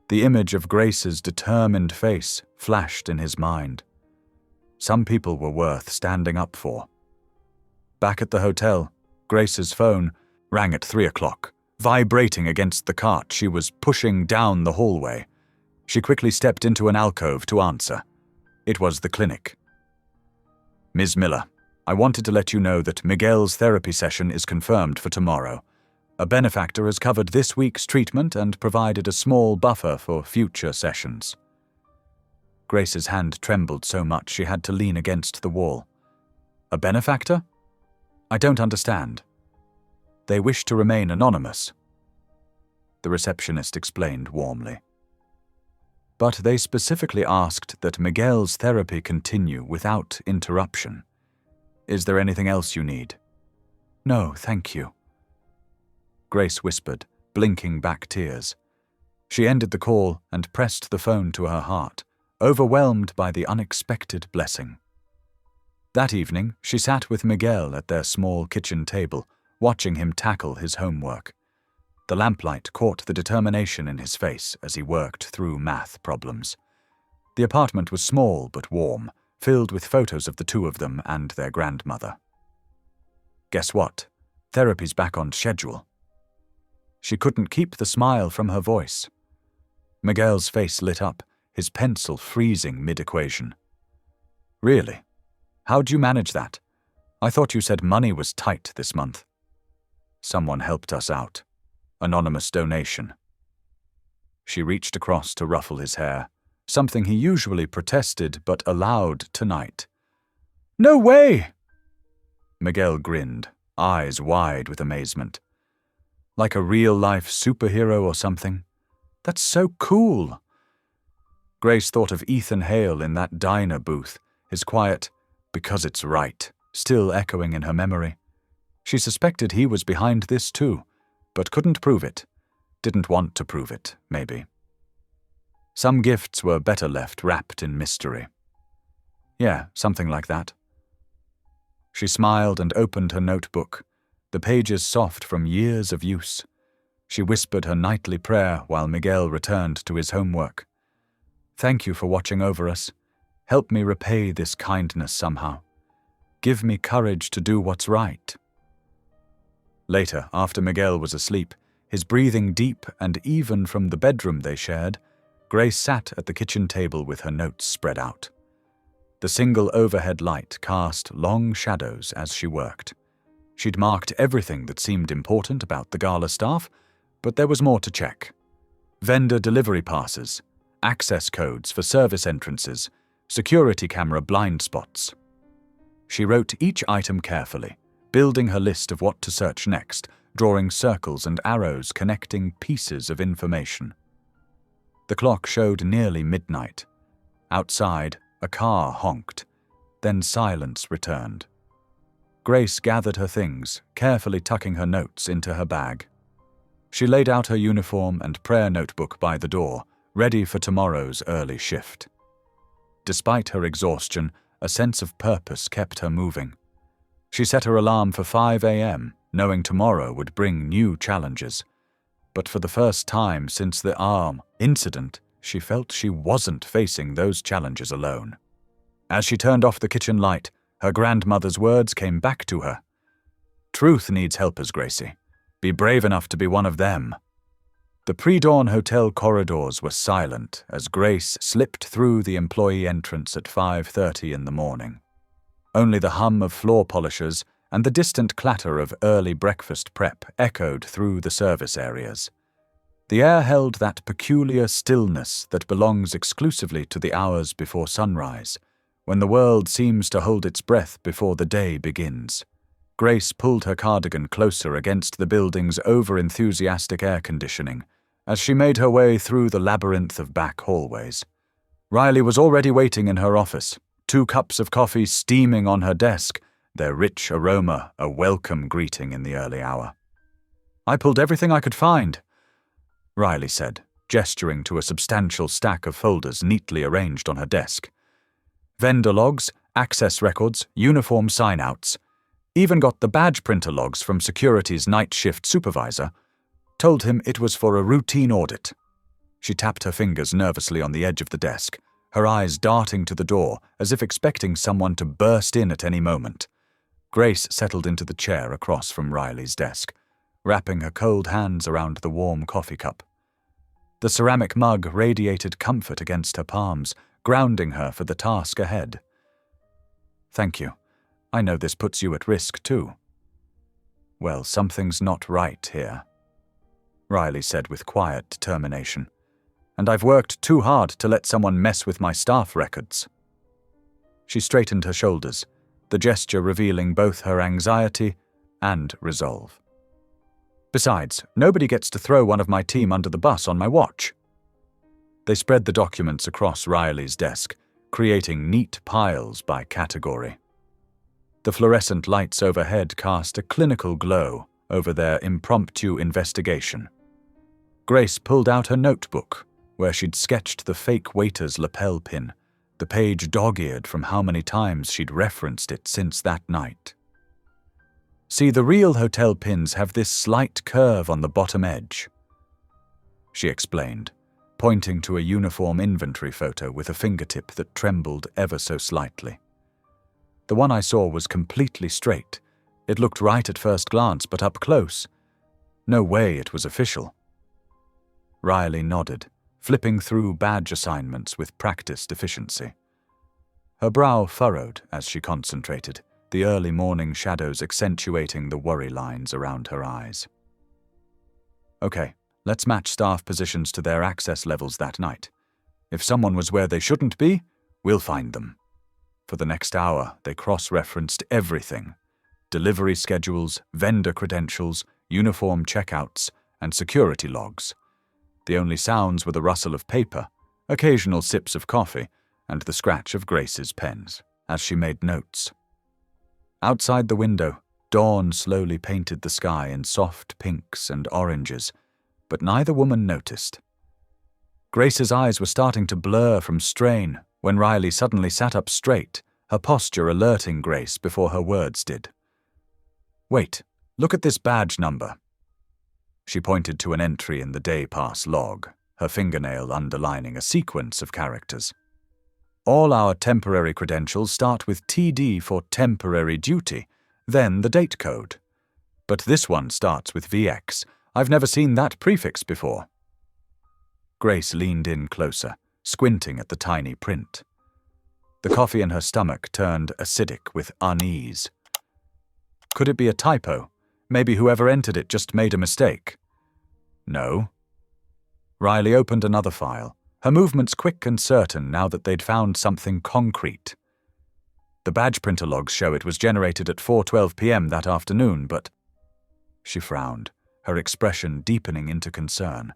The image of Grace's determined face flashed in his mind. Some people were worth standing up for. Back at the hotel, Grace's phone rang at 3:00, vibrating against the cart she was pushing down the hallway. She quickly stepped into an alcove to answer. It was the clinic. "Ms. Miller, I wanted to let you know that Miguel's therapy session is confirmed for tomorrow. A benefactor has covered this week's treatment and provided a small buffer for future sessions." Grace's hand trembled so much she had to lean against the wall. "A benefactor? I don't understand." "They wish to remain anonymous," the receptionist explained warmly. "But they specifically asked that Miguel's therapy continue without interruption. Is there anything else you need?" "No, thank you," Grace whispered, blinking back tears. She ended the call and pressed the phone to her heart, overwhelmed by the unexpected blessing. That evening, she sat with Miguel at their small kitchen table, watching him tackle his homework. The lamplight caught the determination in his face as he worked through math problems. The apartment was small but warm, filled with photos of the two of them and their grandmother. "Guess what? Therapy's back on schedule." She couldn't keep the smile from her voice. Miguel's face lit up, his pencil freezing mid-equation. Really? How'd you manage that? I thought you said money was tight this month. Someone helped us out. Anonymous donation. She reached across to ruffle his hair, something he usually protested but allowed tonight. No way! Miguel grinned, eyes wide with amazement. Like a real-life superhero or something? That's so cool! Grace thought of Ethan Hale in that diner booth, his quiet, "because it's right," still echoing in her memory. She suspected he was behind this too, but couldn't prove it. Didn't want to prove it, maybe. Some gifts were better left wrapped in mystery. Yeah, something like that. She smiled and opened her notebook, the pages soft from years of use. She whispered her nightly prayer while Miguel returned to his homework. Thank you for watching over us. Help me repay this kindness somehow. Give me courage to do what's right. Later, after Miguel was asleep, his breathing deep and even from the bedroom they shared, Grace sat at the kitchen table with her notes spread out. The single overhead light cast long shadows as she worked. She'd marked everything that seemed important about the gala staff, but there was more to check. Vendor delivery passes, access codes for service entrances, security camera blind spots. She wrote each item carefully, building her list of what to search next, drawing circles and arrows connecting pieces of information. The clock showed nearly midnight. Outside, a car honked. Then silence returned. Grace gathered her things, carefully tucking her notes into her bag. She laid out her uniform and prayer notebook by the door, ready for tomorrow's early shift. Despite her exhaustion, a sense of purpose kept her moving. She set her alarm for 5 a.m., knowing tomorrow would bring new challenges. But for the first time since the arm incident, she felt she wasn't facing those challenges alone. As she turned off the kitchen light, her grandmother's words came back to her. Truth needs helpers, Gracie. Be brave enough to be one of them. The pre-dawn hotel corridors were silent as Grace slipped through the employee entrance at 5:30 in the morning. Only the hum of floor polishers and the distant clatter of early breakfast prep echoed through the service areas. The air held that peculiar stillness that belongs exclusively to the hours before sunrise, when the world seems to hold its breath before the day begins. Grace pulled her cardigan closer against the building's over-enthusiastic air conditioning as she made her way through the labyrinth of back hallways. Riley was already waiting in her office, 2 cups of coffee steaming on her desk, their rich aroma a welcome greeting in the early hour. I pulled everything I could find, Riley said, gesturing to a substantial stack of folders neatly arranged on her desk. Vendor logs, access records, uniform sign-outs. Even got the badge printer logs from security's night shift supervisor. Told him it was for a routine audit. She tapped her fingers nervously on the edge of the desk, her eyes darting to the door as if expecting someone to burst in at any moment. Grace settled into the chair across from Riley's desk, wrapping her cold hands around the warm coffee cup. The ceramic mug radiated comfort against her palms, grounding her for the task ahead. Thank you. I know this puts you at risk, too. Well, something's not right here, Riley said with quiet determination. And I've worked too hard to let someone mess with my staff records. She straightened her shoulders, the gesture revealing both her anxiety and resolve. Besides, nobody gets to throw one of my team under the bus on my watch. They spread the documents across Riley's desk, creating neat piles by category. The fluorescent lights overhead cast a clinical glow over their impromptu investigation. Grace pulled out her notebook, where she'd sketched the fake waiter's lapel pin, the page dog-eared from how many times she'd referenced it since that night. See, the real hotel pins have this slight curve on the bottom edge, she explained, pointing to a uniform inventory photo with a fingertip that trembled ever so slightly. The one I saw was completely straight. It looked right at first glance, but up close. No way it was official. Riley nodded, flipping through badge assignments with practiced efficiency. Her brow furrowed as she concentrated, the early morning shadows accentuating the worry lines around her eyes. Okay, let's match staff positions to their access levels that night. If someone was where they shouldn't be, we'll find them. For the next hour, they cross-referenced everything: delivery schedules, vendor credentials, uniform checkouts, and security logs. The only sounds were the rustle of paper, occasional sips of coffee, and the scratch of Grace's pens, as she made notes. Outside the window, dawn slowly painted the sky in soft pinks and oranges, but neither woman noticed. Grace's eyes were starting to blur from strain when Riley suddenly sat up straight, her posture alerting Grace before her words did. "Wait, look at this badge number." She pointed to an entry in the day pass log, her fingernail underlining a sequence of characters. "All our temporary credentials start with TD for temporary duty, then the date code. But this one starts with VX. I've never seen that prefix before." Grace leaned in closer, squinting at the tiny print. The coffee in her stomach turned acidic with unease. Could it be a typo? Maybe whoever entered it just made a mistake. No. Riley opened another file, her movements quick and certain now that they'd found something concrete. The badge printer logs show it was generated at 4:12 p.m. that afternoon, but... She frowned, her expression deepening into concern.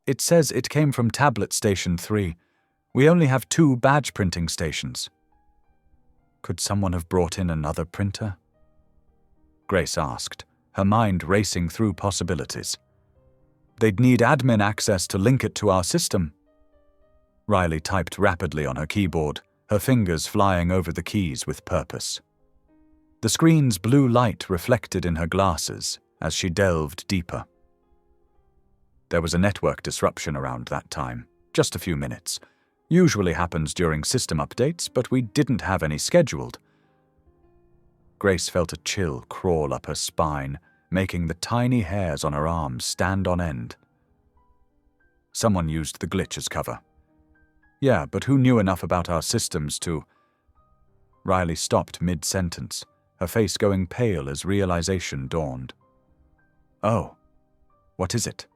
"It says it came from tablet station 3. We only have 2 badge printing stations." Could someone have brought in another printer? Grace asked, her mind racing through possibilities. They'd need admin access to link it to our system. Riley typed rapidly on her keyboard, her fingers flying over the keys with purpose. The screen's blue light reflected in her glasses as she delved deeper. There was a network disruption around that time, just a few minutes. Usually happens during system updates, but we didn't have any scheduled. Grace felt a chill crawl up her spine, making the tiny hairs on her arms stand on end. Someone used the glitch as cover. Yeah, but who knew enough about our systems to... Riley stopped mid-sentence, her face going pale as realization dawned. "Oh, what is it?"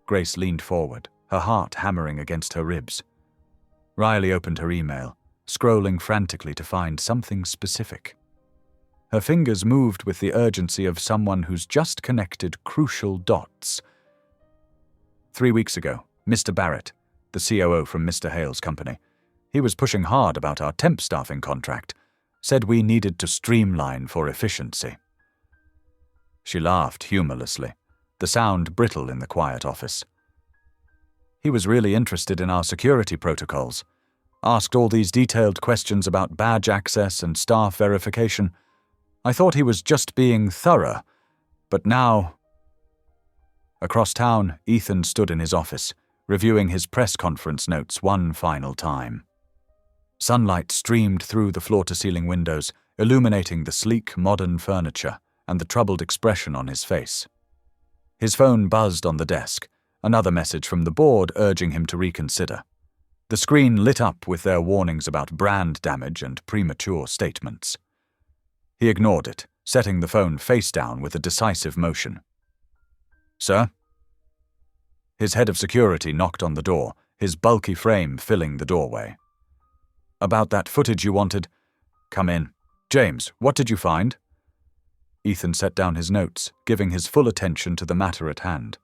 Grace leaned forward, her heart hammering against her ribs. Riley opened her email, scrolling frantically to find something specific. Her fingers moved with the urgency of someone who's just connected crucial dots. 3 weeks ago, Mr. Barrett, the COO from Mr. Hale's company, he was pushing hard about our temp staffing contract, said we needed to streamline for efficiency. She laughed humorlessly, the sound brittle in the quiet office. He was really interested in our security protocols, asked all these detailed questions about badge access and staff verification. I thought he was just being thorough, but now... Across town, Ethan stood in his office, reviewing his press conference notes one final time. Sunlight streamed through the floor-to-ceiling windows, illuminating the sleek, modern furniture and the troubled expression on his face. His phone buzzed on the desk, another message from the board urging him to reconsider. The screen lit up with their warnings about brand damage and premature statements. He ignored it, setting the phone face down with a decisive motion. "Sir?" His head of security knocked on the door, his bulky frame filling the doorway. "About that footage you wanted? Come in. James, what did you find?" Ethan set down his notes, giving his full attention to the matter at hand.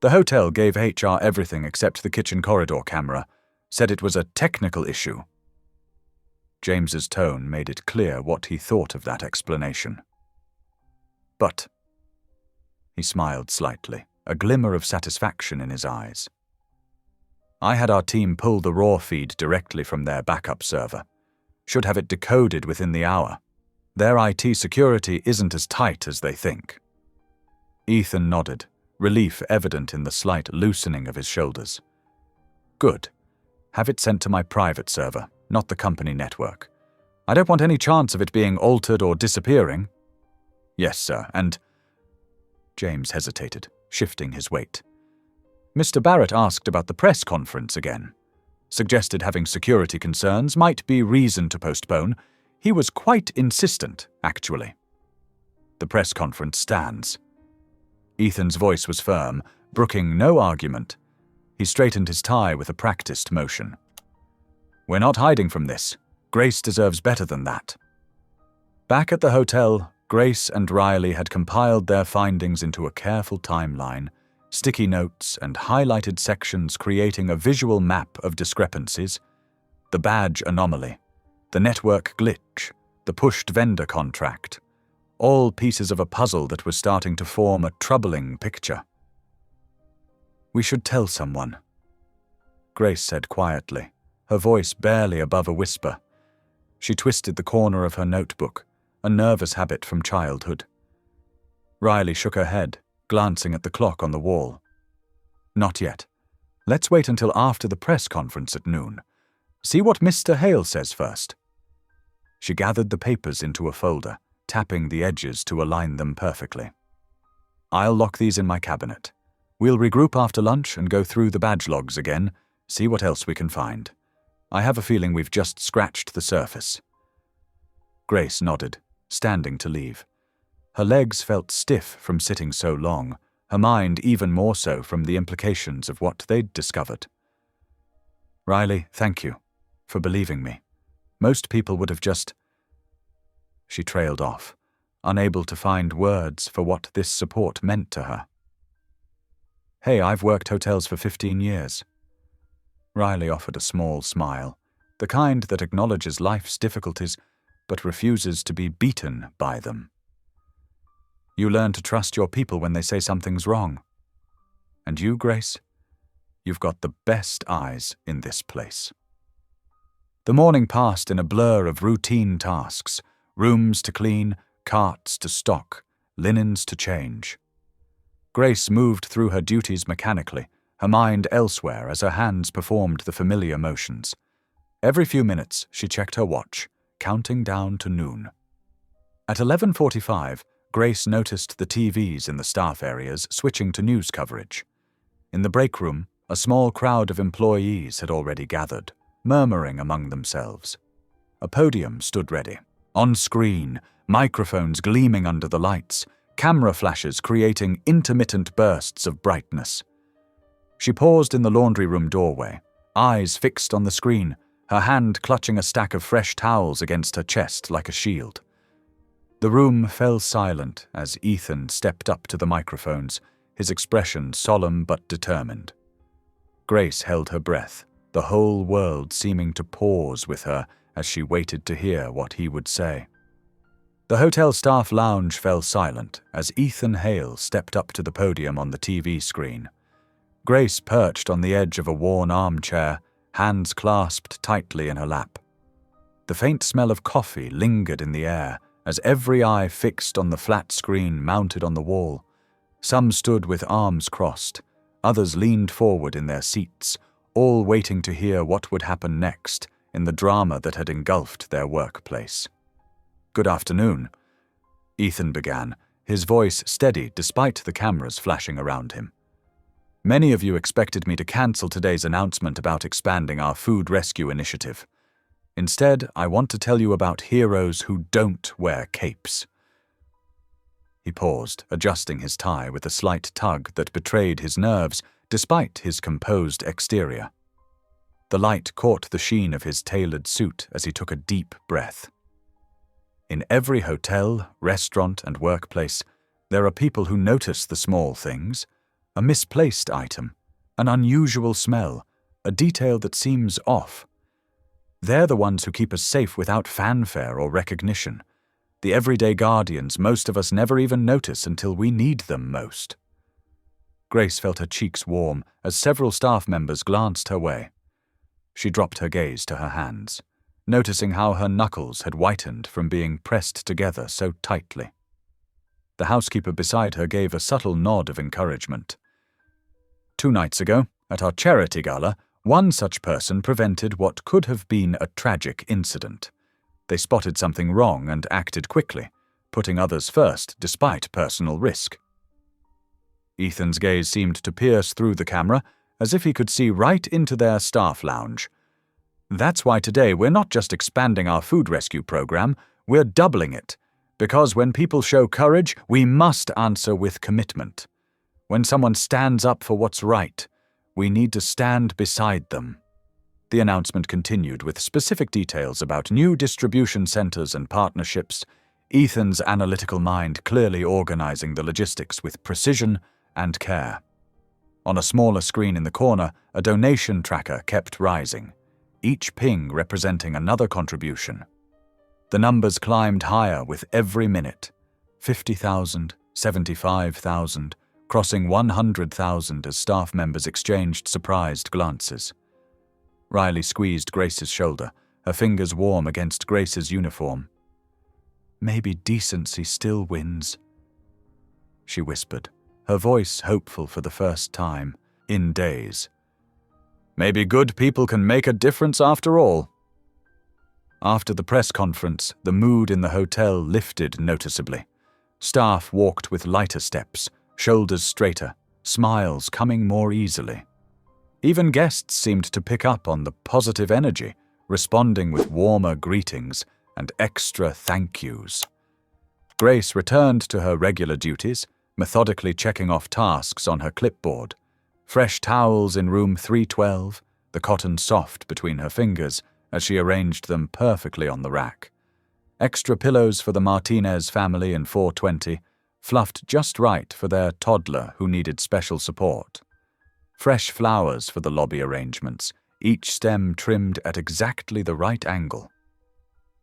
"The hotel gave HR everything except the kitchen corridor camera, said it was a technical issue." James's tone made it clear what he thought of that explanation. "But..." He smiled slightly, a glimmer of satisfaction in his eyes. "I had our team pull the raw feed directly from their backup server. Should have it decoded within the hour. Their IT security isn't as tight as they think." Ethan nodded, relief evident in the slight loosening of his shoulders. "Good. Have it sent to my private server, not the company network. I don't want any chance of it being altered or disappearing." "Yes, sir, and..." James hesitated, shifting his weight. Mr. Barrett asked about the press conference again. Suggested having security concerns might be reason to postpone. He was quite insistent, actually. The press conference stands. Ethan's voice was firm, brooking no argument. He straightened his tie with a practiced motion. We're not hiding from this. Grace deserves better than that. Back at the hotel, Grace and Riley had compiled their findings into a careful timeline, sticky notes and highlighted sections creating a visual map of discrepancies: the badge anomaly, the network glitch, the pushed vendor contract, all pieces of a puzzle that was starting to form a troubling picture. We should tell someone, Grace said quietly, her voice barely above a whisper. She twisted the corner of her notebook, a nervous habit from childhood. Riley shook her head, glancing at the clock on the wall. Not yet. Let's wait until after the press conference at noon. See what Mr. Hale says first. She gathered the papers into a folder, tapping the edges to align them perfectly. I'll lock these in my cabinet. We'll regroup after lunch and go through the badge logs again, see what else we can find. I have a feeling we've just scratched the surface. Grace nodded, standing to leave. Her legs felt stiff from sitting so long, her mind even more so from the implications of what they'd discovered. Riley, thank you for believing me. Most people would have just... She trailed off, unable to find words for what this support meant to her. Hey, I've worked hotels for 15 years. Riley offered a small smile, the kind that acknowledges life's difficulties but refuses to be beaten by them. You learn to trust your people when they say something's wrong. And you, Grace, you've got the best eyes in this place. The morning passed in a blur of routine tasks, rooms to clean, carts to stock, linens to change. Grace moved through her duties mechanically, her mind elsewhere as her hands performed the familiar motions. Every few minutes she checked her watch, counting down to noon. At 11:45, Grace noticed the TVs in the staff areas switching to news coverage. In the break room, a small crowd of employees had already gathered, murmuring among themselves. A podium stood ready. On screen, microphones gleaming under the lights, camera flashes creating intermittent bursts of brightness. She paused in the laundry room doorway, eyes fixed on the screen, her hand clutching a stack of fresh towels against her chest like a shield. The room fell silent as Ethan stepped up to the microphones, his expression solemn but determined. Grace held her breath, the whole world seeming to pause with her as she waited to hear what he would say. The hotel staff lounge fell silent as Ethan Hale stepped up to the podium on the TV screen. Grace perched on the edge of a worn armchair, hands clasped tightly in her lap. The faint smell of coffee lingered in the air as every eye fixed on the flat screen mounted on the wall. Some stood with arms crossed, others leaned forward in their seats, all waiting to hear what would happen next in the drama that had engulfed their workplace. Good afternoon, Ethan began, his voice steady despite the cameras flashing around him. Many of you expected me to cancel today's announcement about expanding our food rescue initiative. Instead, I want to tell you about heroes who don't wear capes. He paused, adjusting his tie with a slight tug that betrayed his nerves despite his composed exterior. The light caught the sheen of his tailored suit as he took a deep breath. In every hotel, restaurant, and workplace, there are people who notice the small things, a misplaced item, an unusual smell, a detail that seems off. They're the ones who keep us safe without fanfare or recognition, the everyday guardians most of us never even notice until we need them most. Grace felt her cheeks warm as several staff members glanced her way. She dropped her gaze to her hands, noticing how her knuckles had whitened from being pressed together so tightly. The housekeeper beside her gave a subtle nod of encouragement. 2 nights ago, at our charity gala, one such person prevented what could have been a tragic incident. They spotted something wrong and acted quickly, putting others first despite personal risk. Ethan's gaze seemed to pierce through the camera, as if he could see right into their staff lounge. That's why today we're not just expanding our food rescue program, we're doubling it. Because when people show courage, we must answer with commitment. When someone stands up for what's right, we need to stand beside them. The announcement continued with specific details about new distribution centers and partnerships, Ethan's analytical mind clearly organizing the logistics with precision and care. On a smaller screen in the corner, a donation tracker kept rising, each ping representing another contribution. The numbers climbed higher with every minute, 50,000, 75,000, crossing 100,000 as staff members exchanged surprised glances. Riley squeezed Grace's shoulder, her fingers warm against Grace's uniform. "Maybe decency still wins," she whispered, her voice hopeful for the first time in days. "Maybe good people can make a difference after all." After the press conference, the mood in the hotel lifted noticeably. Staff walked with lighter steps, shoulders straighter, smiles coming more easily. Even guests seemed to pick up on the positive energy, responding with warmer greetings and extra thank yous. Grace returned to her regular duties, methodically checking off tasks on her clipboard. Fresh towels in room 312, the cotton soft between her fingers as she arranged them perfectly on the rack. Extra pillows for the Martinez family in 420, fluffed just right for their toddler who needed special support. Fresh flowers for the lobby arrangements, each stem trimmed at exactly the right angle.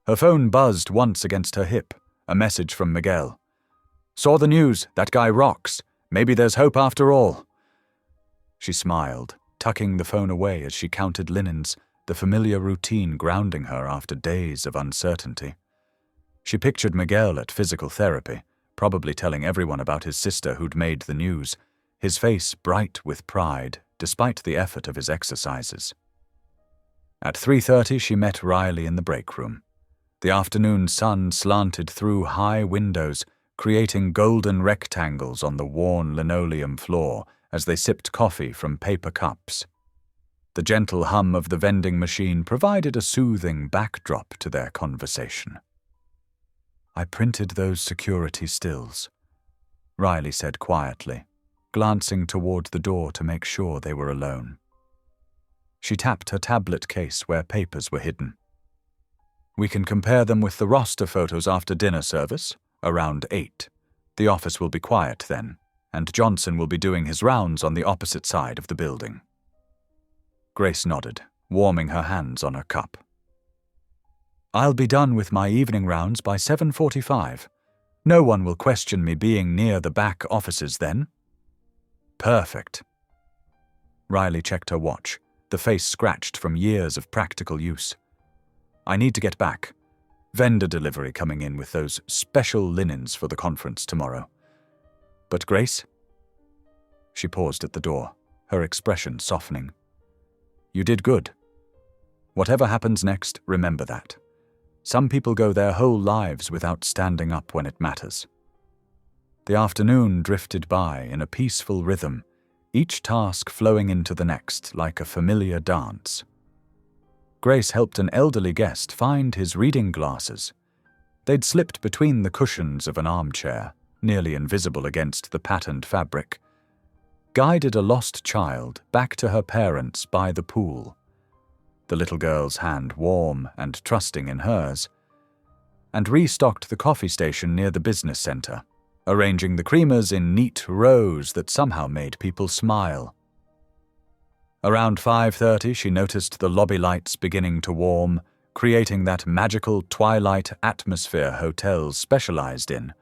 Her phone buzzed once against her hip, a message from Miguel. "Saw the news, that guy rocks. Maybe there's hope after all." She smiled, tucking the phone away as she counted linens, the familiar routine grounding her after days of uncertainty. She pictured Miguel at physical therapy, probably telling everyone about his sister who'd made the news, his face bright with pride, despite the effort of his exercises. At 3:30 she met Riley in the break room. The afternoon sun slanted through high windows, creating golden rectangles on the worn linoleum floor as they sipped coffee from paper cups. The gentle hum of the vending machine provided a soothing backdrop to their conversation. "I printed those security stills," Riley said quietly, glancing toward the door to make sure they were alone. She tapped her tablet case where papers were hidden. "We can compare them with the roster photos after dinner service, around 8. The office will be quiet then, and Johnson will be doing his rounds on the opposite side of the building." Grace nodded, warming her hands on her cup. "I'll be done with my evening rounds by 7:45. No one will question me being near the back offices then." "Perfect." Riley checked her watch, the face scratched from years of practical use. "I need to get back. Vendor delivery coming in with those special linens for the conference tomorrow. But Grace?" She paused at the door, her expression softening. "You did good. Whatever happens next, remember that. Some people go their whole lives without standing up when it matters." The afternoon drifted by in a peaceful rhythm, each task flowing into the next like a familiar dance. Grace helped an elderly guest find his reading glasses. They'd slipped between the cushions of an armchair, nearly invisible against the patterned fabric. Guided a lost child back to her parents by the pool, the little girl's hand warm and trusting in hers, and restocked the coffee station near the business center, arranging the creamers in neat rows that somehow made people smile. Around 5:30 she noticed the lobby lights beginning to warm, creating that magical twilight atmosphere hotels specialized in,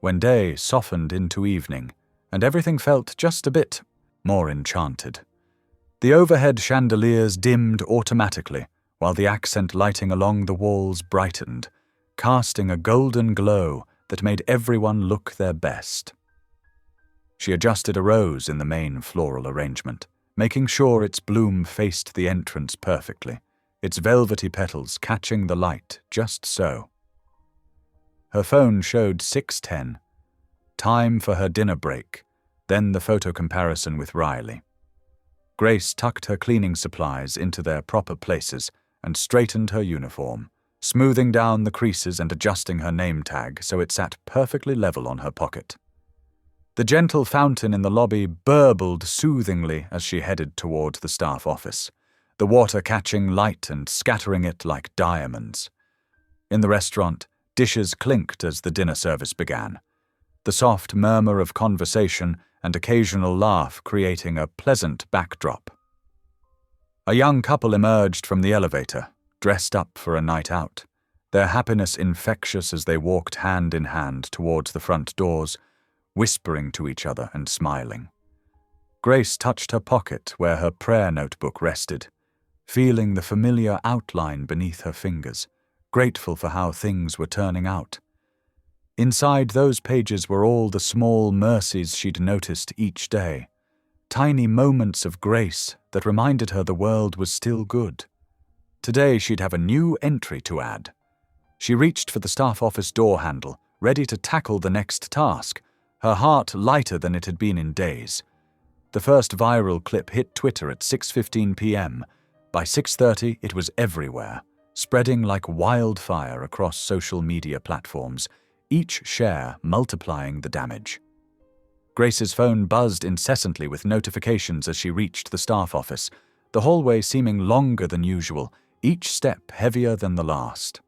when day softened into evening, and everything felt just a bit more enchanted. The overhead chandeliers dimmed automatically, while the accent lighting along the walls brightened, casting a golden glow that made everyone look their best. She adjusted a rose in the main floral arrangement, making sure its bloom faced the entrance perfectly, its velvety petals catching the light just so. Her phone showed 6:10. Time for her dinner break, Then the photo comparison with Riley. Grace tucked her cleaning supplies into their proper places and straightened her uniform, smoothing down the creases and adjusting her name tag so it sat perfectly level on her pocket. The gentle fountain in the lobby burbled soothingly as she headed toward the staff office, the water catching light and scattering it like diamonds. In the restaurant, dishes clinked as the dinner service began, the soft murmur of conversation and occasional laugh creating a pleasant backdrop. A young couple emerged from the elevator, dressed up for a night out, their happiness infectious as they walked hand in hand towards the front doors, whispering to each other and smiling. Grace touched her pocket where her prayer notebook rested, feeling the familiar outline beneath her fingers, grateful for how things were turning out. Inside those pages were all the small mercies she'd noticed each day, tiny moments of grace that reminded her the world was still good. Today she'd have a new entry to add. She reached for the staff office door handle, ready to tackle the next task, her heart lighter than it had been in days. The first viral clip hit Twitter at 6:15 p.m. By 6:30 it was everywhere, spreading like wildfire across social media platforms, each share multiplying the damage. Grace's phone buzzed incessantly with notifications as she reached the staff office, the hallway seeming longer than usual, each step heavier than the last.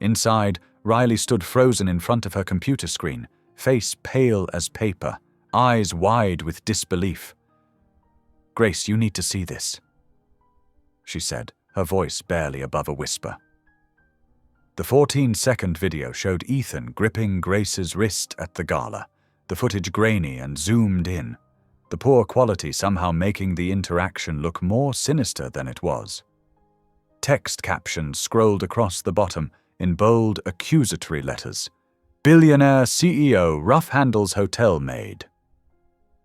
Inside, Riley stood frozen in front of her computer screen, face pale as paper, eyes wide with disbelief. "Grace, you need to see this," she said, her voice barely above a whisper. The 14-second video showed Ethan gripping Grace's wrist at the gala, the footage grainy and zoomed in, the poor quality somehow making the interaction look more sinister than it was. Text captions scrolled across the bottom in bold, accusatory letters. "Billionaire CEO rough handles hotel maid."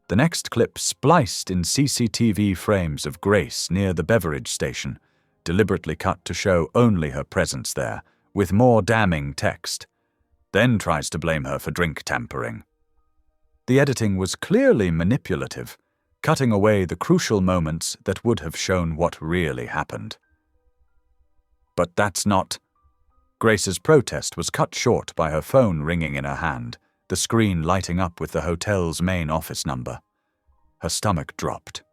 The next clip spliced in CCTV frames of Grace near the beverage station, deliberately cut to show only her presence there, with more damning text, then tries to blame her for drink tampering. The editing was clearly manipulative, cutting away the crucial moments that would have shown what really happened. But that's not... Grace's protest was cut short by her phone ringing in her hand, the screen lighting up with the hotel's main office number. Her stomach dropped.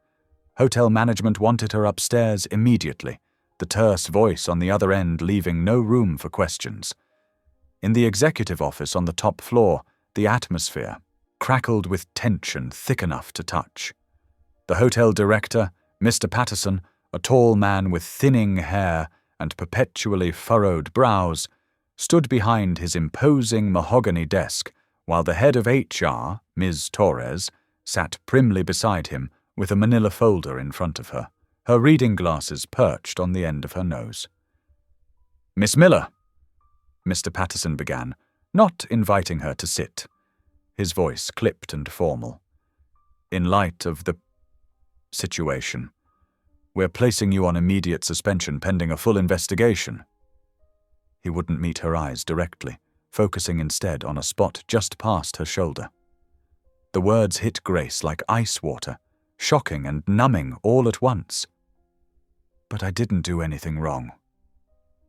Hotel management wanted her upstairs immediately, the terse voice on the other end leaving no room for questions. In the executive office on the top floor, the atmosphere crackled with tension thick enough to touch. The hotel director, Mr. Patterson, a tall man with thinning hair and perpetually furrowed brows, stood behind his imposing mahogany desk, while the head of HR, Ms. Torres, sat primly beside him with a manila folder in front of her, her reading glasses perched on the end of her nose. "Miss Miller," Mr. Patterson began, not inviting her to sit, his voice clipped and formal. "In light of the situation, we're placing you on immediate suspension pending a full investigation." He wouldn't meet her eyes directly, focusing instead on a spot just past her shoulder. The words hit Grace like ice water, shocking and numbing all at once. "But I didn't do anything wrong,"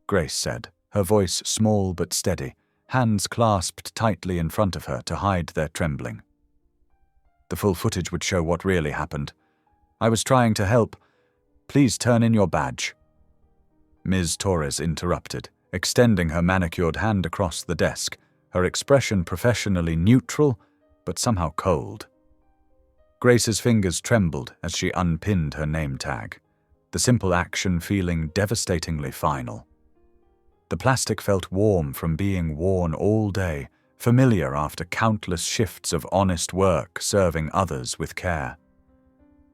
Grace said, her voice small but steady, hands clasped tightly in front of her to hide their trembling. "The full footage would show what really happened. I was trying to help. Please turn in your badge." Ms. Torres interrupted, extending her manicured hand across the desk, her expression professionally neutral, but somehow cold. Grace's fingers trembled as she unpinned her name tag, the simple action feeling devastatingly final. The plastic felt warm from being worn all day, familiar after countless shifts of honest work serving others with care.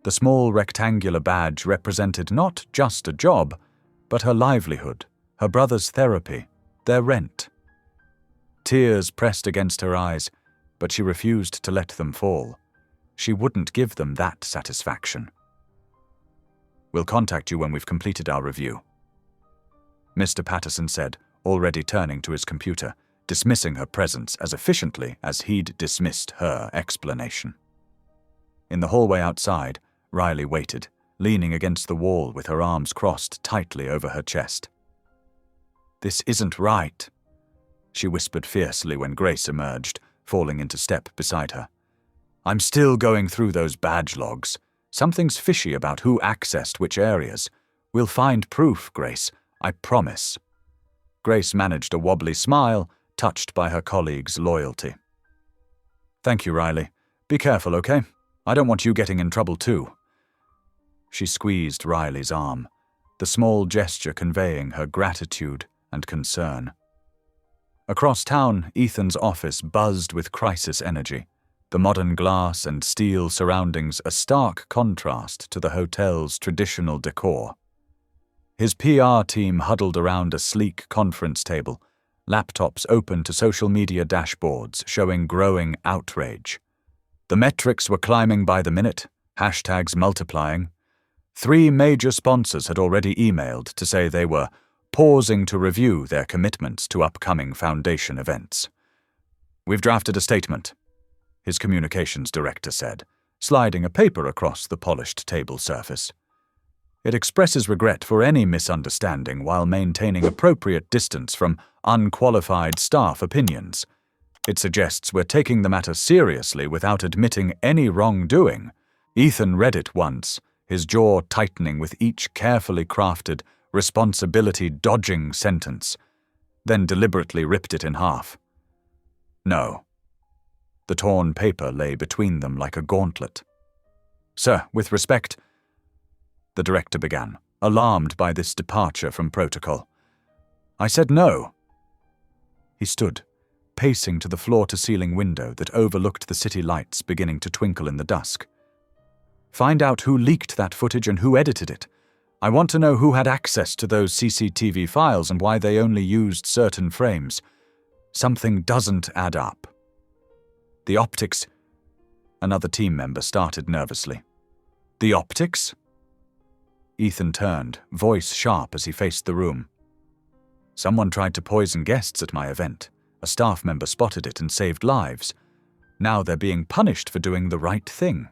The small rectangular badge represented not just a job, but her livelihood, her brother's therapy, their rent. Tears pressed against her eyes, but she refused to let them fall. She wouldn't give them that satisfaction. "We'll contact you when we've completed our review," Mr. Patterson said, already turning to his computer, dismissing her presence as efficiently as he'd dismissed her explanation. In the hallway outside, Riley waited, leaning against the wall with her arms crossed tightly over her chest. "This isn't right," she whispered fiercely when Grace emerged, falling into step beside her. "I'm still going through those badge logs. Something's fishy about who accessed which areas. We'll find proof, Grace, I promise." Grace managed a wobbly smile, touched by her colleague's loyalty. "Thank you, Riley. Be careful, okay? I don't want you getting in trouble too." She squeezed Riley's arm, the small gesture conveying her gratitude and concern. Across town, Ethan's office buzzed with crisis energy, the modern glass and steel surroundings a stark contrast to the hotel's traditional decor. His PR team huddled around a sleek conference table, laptops open to social media dashboards showing growing outrage. The metrics were climbing by the minute, hashtags multiplying. 3 major sponsors had already emailed to say they were pausing to review their commitments to upcoming foundation events. "We've drafted a statement," his communications director said, sliding a paper across the polished table surface. "It expresses regret for any misunderstanding while maintaining appropriate distance from unqualified staff opinions. It suggests we're taking the matter seriously without admitting any wrongdoing." Ethan read it once, his jaw tightening with each carefully crafted, responsibility-dodging sentence, then deliberately ripped it in half. "No." The torn paper lay between them like a gauntlet. "Sir, with respect," the director began, alarmed by this departure from protocol. "I said no." He stood, pacing to the floor-to-ceiling window that overlooked the city lights beginning to twinkle in the dusk. "Find out who leaked that footage and who edited it. I want to know who had access to those CCTV files and why they only used certain frames. Something doesn't add up." "The optics," another team member started nervously. "The optics?" Ethan turned, voice sharp as he faced the room. "Someone tried to poison guests at my event. A staff member spotted it and saved lives. Now they're being punished for doing the right thing.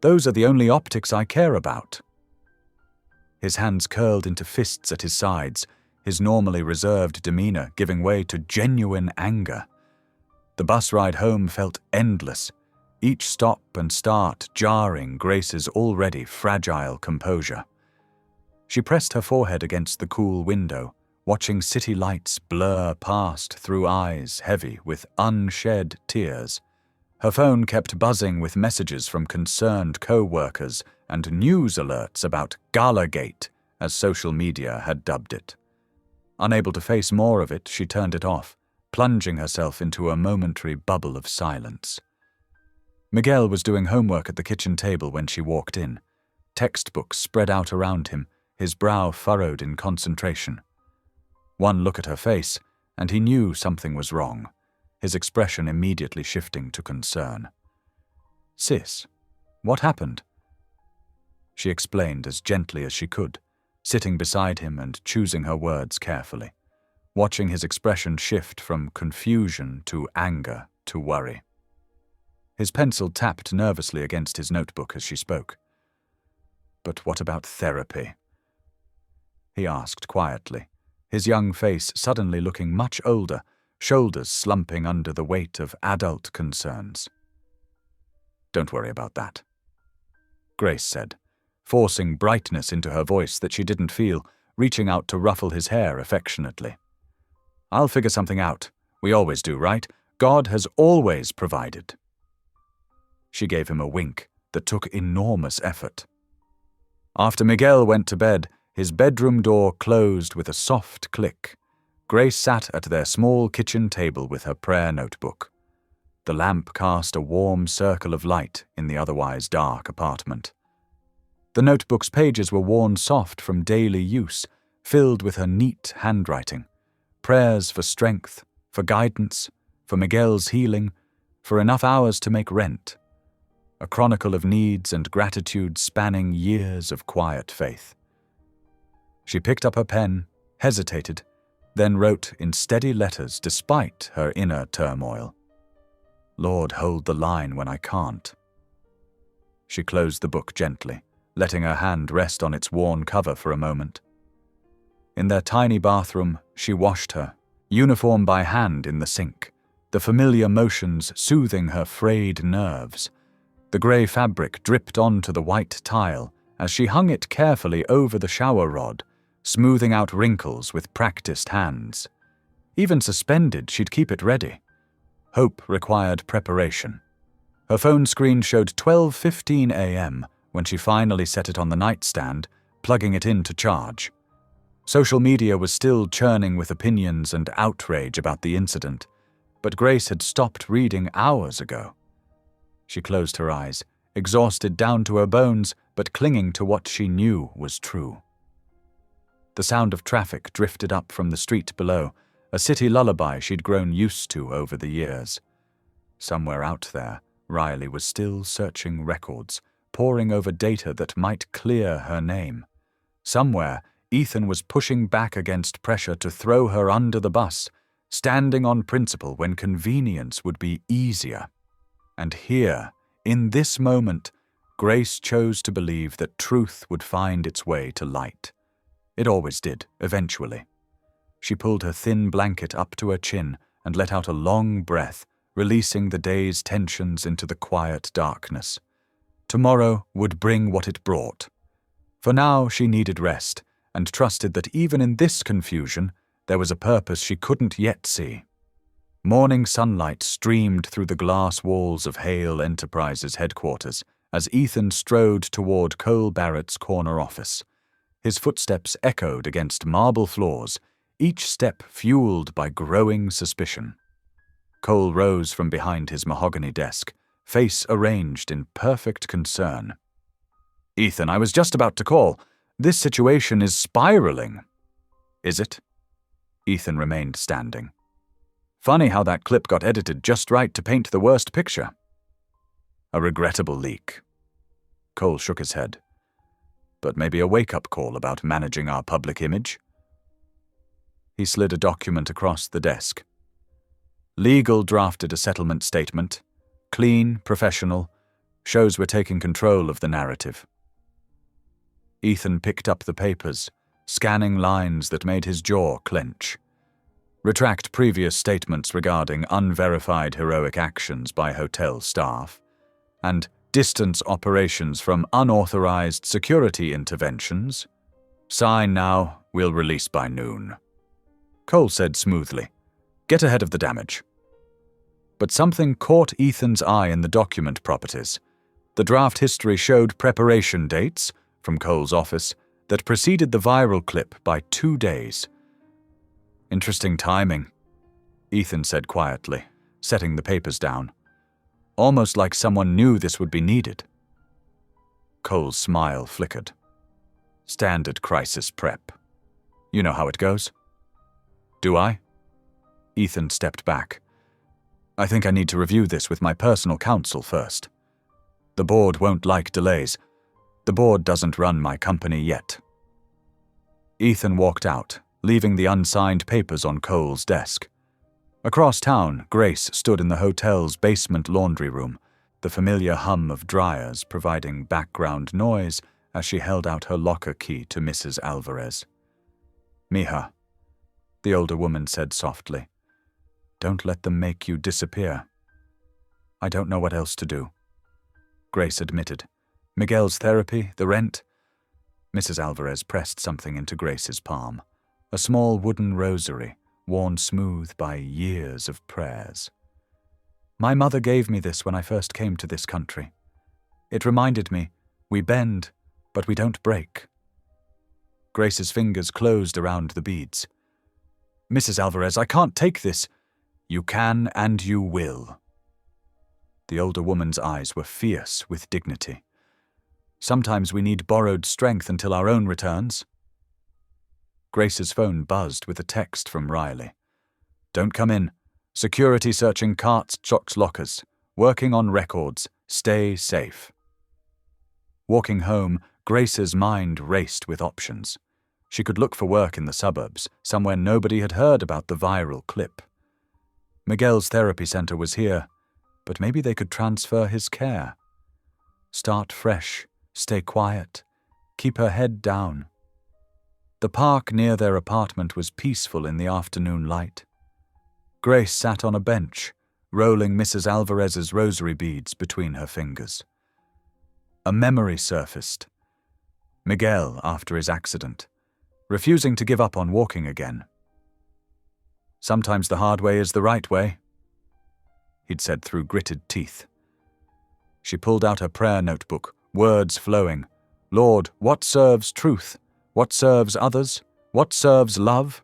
Those are the only optics I care about." His hands curled into fists at his sides, his normally reserved demeanor giving way to genuine anger. The bus ride home felt endless, each stop and start jarring Grace's already fragile composure. She pressed her forehead against the cool window, watching city lights blur past through eyes heavy with unshed tears. Her phone kept buzzing with messages from concerned co-workers and news alerts about Galagate, as social media had dubbed it. Unable to face more of it, she turned it off, plunging herself into a momentary bubble of silence. Miguel was doing homework at the kitchen table when she walked in, textbooks spread out around him, his brow furrowed in concentration. One look at her face, and he knew something was wrong, his expression immediately shifting to concern. "Sis, what happened?" She explained as gently as she could, sitting beside him and choosing her words carefully, watching his expression shift from confusion to anger to worry. His pencil tapped nervously against his notebook as she spoke. "But what about therapy?" he asked quietly, his young face suddenly looking much older, shoulders slumping under the weight of adult concerns. "Don't worry about that," Grace said, forcing brightness into her voice that she didn't feel, reaching out to ruffle his hair affectionately. "I'll figure something out. We always do, right? God has always provided." She gave him a wink that took enormous effort. After Miguel went to bed, his bedroom door closed with a soft click. Grace sat at their small kitchen table with her prayer notebook. The lamp cast a warm circle of light in the otherwise dark apartment. The notebook's pages were worn soft from daily use, filled with her neat handwriting. Prayers for strength, for guidance, for Miguel's healing, for enough hours to make rent. A chronicle of needs and gratitude spanning years of quiet faith. She picked up her pen, hesitated, then wrote in steady letters despite her inner turmoil. "Lord, hold the line when I can't." She closed the book gently, letting her hand rest on its worn cover for a moment. In their tiny bathroom, she washed her, uniform by hand in the sink, the familiar motions soothing her frayed nerves. The grey fabric dripped onto the white tile as she hung it carefully over the shower rod, smoothing out wrinkles with practiced hands. Even suspended, she'd keep it ready. Hope required preparation. Her phone screen showed 12:15 a.m. when she finally set it on the nightstand, plugging it in to charge. Social media was still churning with opinions and outrage about the incident, but Grace had stopped reading hours ago. She closed her eyes, exhausted down to her bones, but clinging to what she knew was true. The sound of traffic drifted up from the street below, a city lullaby she'd grown used to over the years. Somewhere out there, Riley was still searching records, poring over data that might clear her name. Somewhere, Ethan was pushing back against pressure to throw her under the bus, standing on principle when convenience would be easier. And here, in this moment, Grace chose to believe that truth would find its way to light. It always did, eventually. She pulled her thin blanket up to her chin and let out a long breath, releasing the day's tensions into the quiet darkness. Tomorrow would bring what it brought. For now, she needed rest, and trusted that even in this confusion, there was a purpose she couldn't yet see. Morning sunlight streamed through the glass walls of Hale Enterprises headquarters as Ethan strode toward Cole Barrett's corner office. His footsteps echoed against marble floors, each step fueled by growing suspicion. Cole rose from behind his mahogany desk, face arranged in perfect concern. "Ethan, I was just about to call. This situation is spiraling." "Is it?" Ethan remained standing. "Funny how that clip got edited just right to paint the worst picture." "A regrettable leak." Cole shook his head. "But maybe a wake-up call about managing our public image." He slid a document across the desk. "Legal drafted a settlement statement. Clean, professional. Shows we're taking control of the narrative." Ethan picked up the papers, scanning lines that made his jaw clench. Retract previous statements regarding unverified heroic actions by hotel staff, and distance operations from unauthorized security interventions. Sign now, we'll release by noon." Cole said smoothly, "Get ahead of the damage." But something caught Ethan's eye in the document properties. The draft history showed preparation dates, from Cole's office, that preceded the viral clip by 2 days. "Interesting timing," Ethan said quietly, setting the papers down. "Almost like someone knew this would be needed." Cole's smile flickered. "Standard crisis prep. You know how it goes." "Do I?" Ethan stepped back. "I think I need to review this with my personal counsel first. The board won't like delays. The board doesn't run my company yet." Ethan walked out, leaving the unsigned papers on Cole's desk. Across town, Grace stood in the hotel's basement laundry room, the familiar hum of dryers providing background noise as she held out her locker key to Mrs. Alvarez. "Mija," the older woman said softly, "don't let them make you disappear." "I don't know what else to do," Grace admitted. "Miguel's therapy, the rent." Mrs. Alvarez pressed something into Grace's palm, a small wooden rosary, worn smooth by years of prayers. "My mother gave me this when I first came to this country. It reminded me, we bend, but we don't break." Grace's fingers closed around the beads. "Mrs. Alvarez, I can't take this." "You can and you will." The older woman's eyes were fierce with dignity. "Sometimes we need borrowed strength until our own returns." Grace's phone buzzed with a text from Riley. "Don't come in. Security searching carts, trucks, lockers. Working on records. Stay safe." Walking home, Grace's mind raced with options. She could look for work in the suburbs, somewhere nobody had heard about the viral clip. Miguel's therapy center was here, but maybe they could transfer his care. Start fresh, stay quiet, keep her head down. The park near their apartment was peaceful in the afternoon light. Grace sat on a bench, rolling Mrs. Alvarez's rosary beads between her fingers. A memory surfaced. Miguel, after his accident, refusing to give up on walking again. Sometimes the hard way is the right way, he'd said through gritted teeth. She pulled out her prayer notebook, words flowing. Lord, what serves truth? What serves others? What serves love?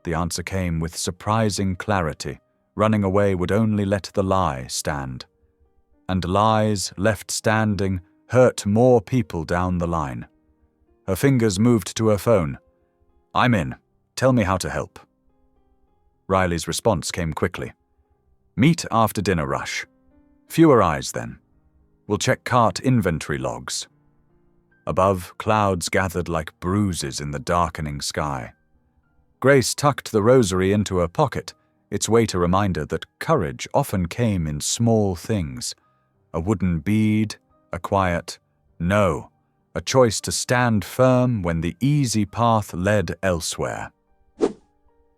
The answer came with surprising clarity. Running away would only let the lie stand. And lies, left standing, hurt more people down the line. Her fingers moved to her phone. I'm in. Tell me how to help. Riley's response came quickly. Meet after dinner rush. Fewer eyes then. We'll check cart inventory logs. Above, clouds gathered like bruises in the darkening sky. Grace tucked the rosary into her pocket, its weight a reminder that courage often came in small things. A wooden bead, a quiet no, a choice to stand firm when the easy path led elsewhere.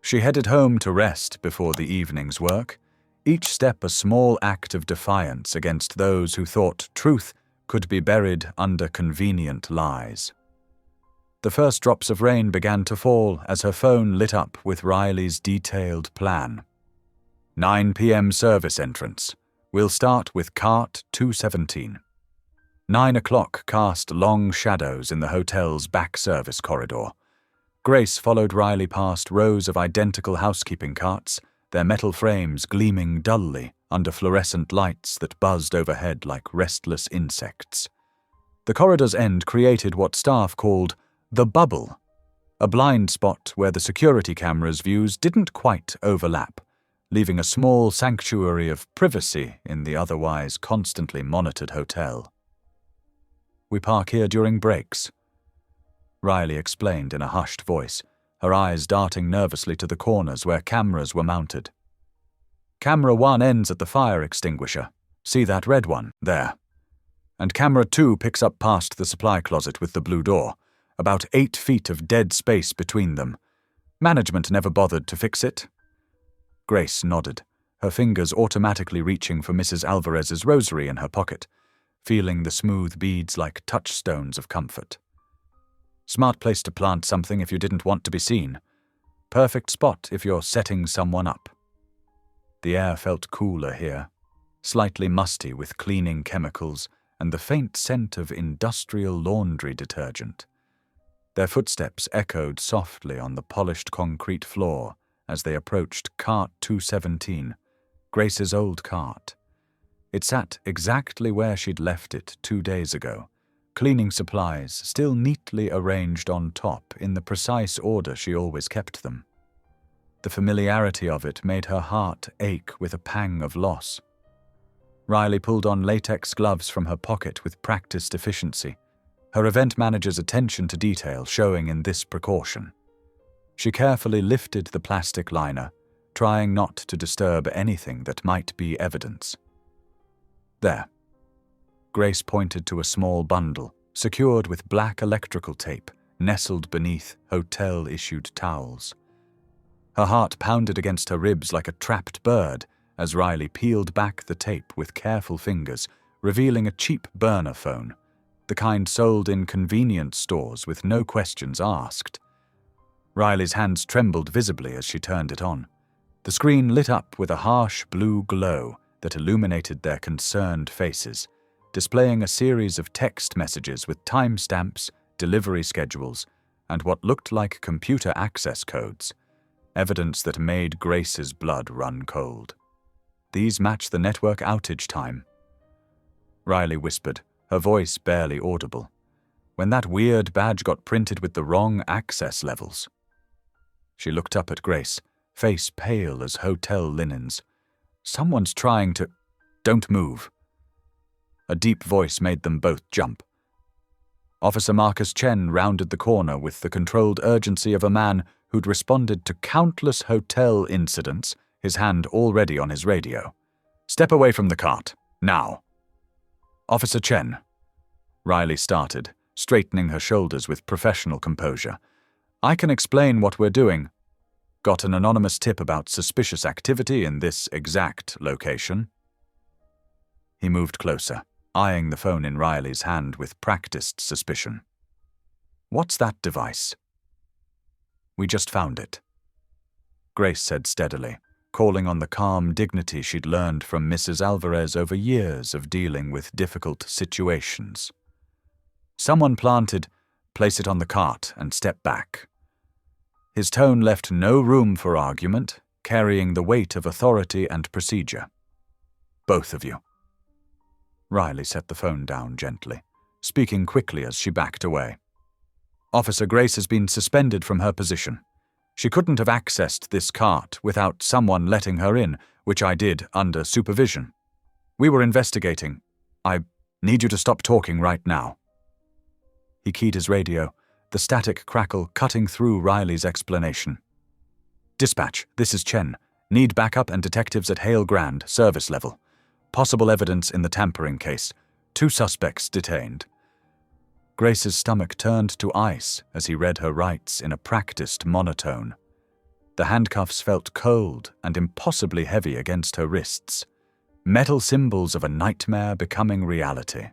She headed home to rest before the evening's work, each step a small act of defiance against those who thought truth could be buried under convenient lies. The first drops of rain began to fall as her phone lit up with Riley's detailed plan. 9 p.m. service entrance. We'll start with cart 217. 9 o'clock cast long shadows in the hotel's back service corridor. Grace followed Riley past rows of identical housekeeping carts, their metal frames gleaming dully under fluorescent lights that buzzed overhead like restless insects. The corridor's end created what staff called the bubble, a blind spot where the security camera's views didn't quite overlap, leaving a small sanctuary of privacy in the otherwise constantly monitored hotel. We park here during breaks, Riley explained in a hushed voice, her eyes darting nervously to the corners where cameras were mounted. Camera 1 ends at the fire extinguisher. See that red one, there. And camera 2 picks up past the supply closet with the blue door, about 8 feet of dead space between them. Management never bothered to fix it. Grace nodded, her fingers automatically reaching for Mrs. Alvarez's rosary in her pocket, feeling the smooth beads like touchstones of comfort. Smart place to plant something if you didn't want to be seen. Perfect spot if you're setting someone up. The air felt cooler here, slightly musty with cleaning chemicals and the faint scent of industrial laundry detergent. Their footsteps echoed softly on the polished concrete floor as they approached cart 217, Grace's old cart. It sat exactly where she'd left it 2 days ago, cleaning supplies still neatly arranged on top in the precise order she always kept them. The familiarity of it made her heart ache with a pang of loss. Riley pulled on latex gloves from her pocket with practiced efficiency, her event manager's attention to detail showing in this precaution. She carefully lifted the plastic liner, trying not to disturb anything that might be evidence. There. Grace pointed to a small bundle, secured with black electrical tape, nestled beneath hotel-issued towels. Her heart pounded against her ribs like a trapped bird as Riley peeled back the tape with careful fingers, revealing a cheap burner phone, the kind sold in convenience stores with no questions asked. Riley's hands trembled visibly as she turned it on. The screen lit up with a harsh blue glow that illuminated their concerned faces, displaying a series of text messages with timestamps, delivery schedules, and what looked like computer access codes, evidence that made Grace's blood run cold. These match the network outage time. Riley whispered, her voice barely audible. When that weird badge got printed with the wrong access levels. She looked up at Grace, face pale as hotel linens. Someone's trying to... Don't move. A deep voice made them both jump. Officer Marcus Chen rounded the corner with the controlled urgency of a man who'd responded to countless hotel incidents, his hand already on his radio. Step away from the cart, now. Officer Chen, Riley started, straightening her shoulders with professional composure. I can explain what we're doing. Got an anonymous tip about suspicious activity in this exact location. He moved closer, eyeing the phone in Riley's hand with practiced suspicion. What's that device? We just found it, Grace said steadily, calling on the calm dignity she'd learned from Mrs. Alvarez over years of dealing with difficult situations. Someone planted, place it on the cart and step back. His tone left no room for argument, carrying the weight of authority and procedure. Both of you. Riley set the phone down gently, speaking quickly as she backed away. Officer Grace has been suspended from her position. She couldn't have accessed this cart without someone letting her in, which I did under supervision. We were investigating. I need you to stop talking right now. He keyed his radio, the static crackle cutting through Riley's explanation. Dispatch, this is Chen. Need backup and detectives at Hale Grand, service level. Possible evidence in the tampering case. 2 suspects detained. Grace's stomach turned to ice as he read her rights in a practiced monotone. The handcuffs felt cold and impossibly heavy against her wrists, metal symbols of a nightmare becoming reality.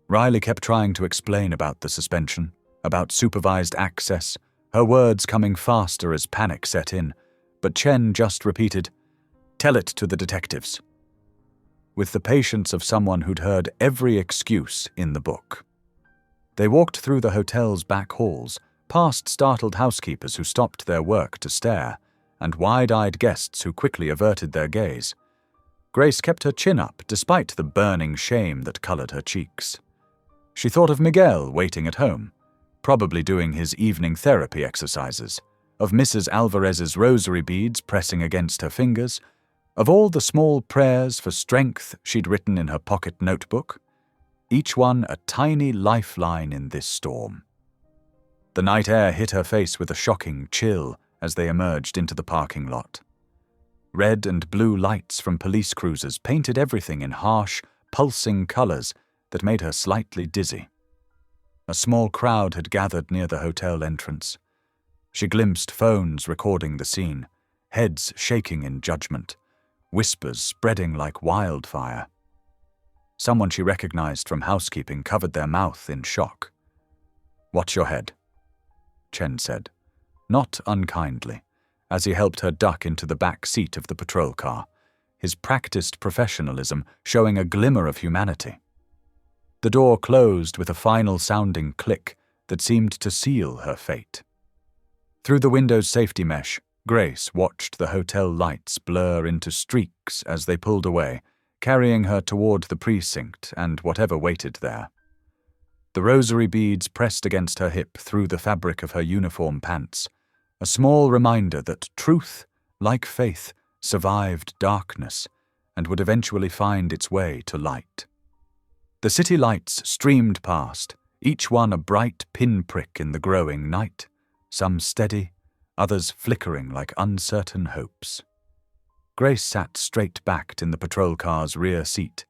Riley kept trying to explain about the suspension, about supervised access, her words coming faster as panic set in, but Chen just repeated, "Tell it to the detectives," with the patience of someone who'd heard every excuse in the book. They walked through the hotel's back halls, past startled housekeepers who stopped their work to stare, and wide-eyed guests who quickly averted their gaze. Grace kept her chin up despite the burning shame that colored her cheeks. She thought of Miguel waiting at home, probably doing his evening therapy exercises, of Mrs. Alvarez's rosary beads pressing against her fingers, of all the small prayers for strength she'd written in her pocket notebook, each one a tiny lifeline in this storm. The night air hit her face with a shocking chill as they emerged into the parking lot. Red and blue lights from police cruisers painted everything in harsh, pulsing colors that made her slightly dizzy. A small crowd had gathered near the hotel entrance. She glimpsed phones recording the scene, heads shaking in judgment, whispers spreading like wildfire. Someone she recognized from housekeeping covered their mouth in shock. "Watch your head," Chen said, not unkindly, as he helped her duck into the back seat of the patrol car, his practiced professionalism showing a glimmer of humanity. The door closed with a final sounding click that seemed to seal her fate. Through the window's safety mesh, Grace watched the hotel lights blur into streaks as they pulled away, carrying her toward the precinct and whatever waited there. The rosary beads pressed against her hip through the fabric of her uniform pants, a small reminder that truth, like faith, survived darkness and would eventually find its way to light. The city lights streamed past, each one a bright pinprick in the growing night, some steady, others flickering like uncertain hopes. Grace sat straight-backed in the patrol car's rear seat,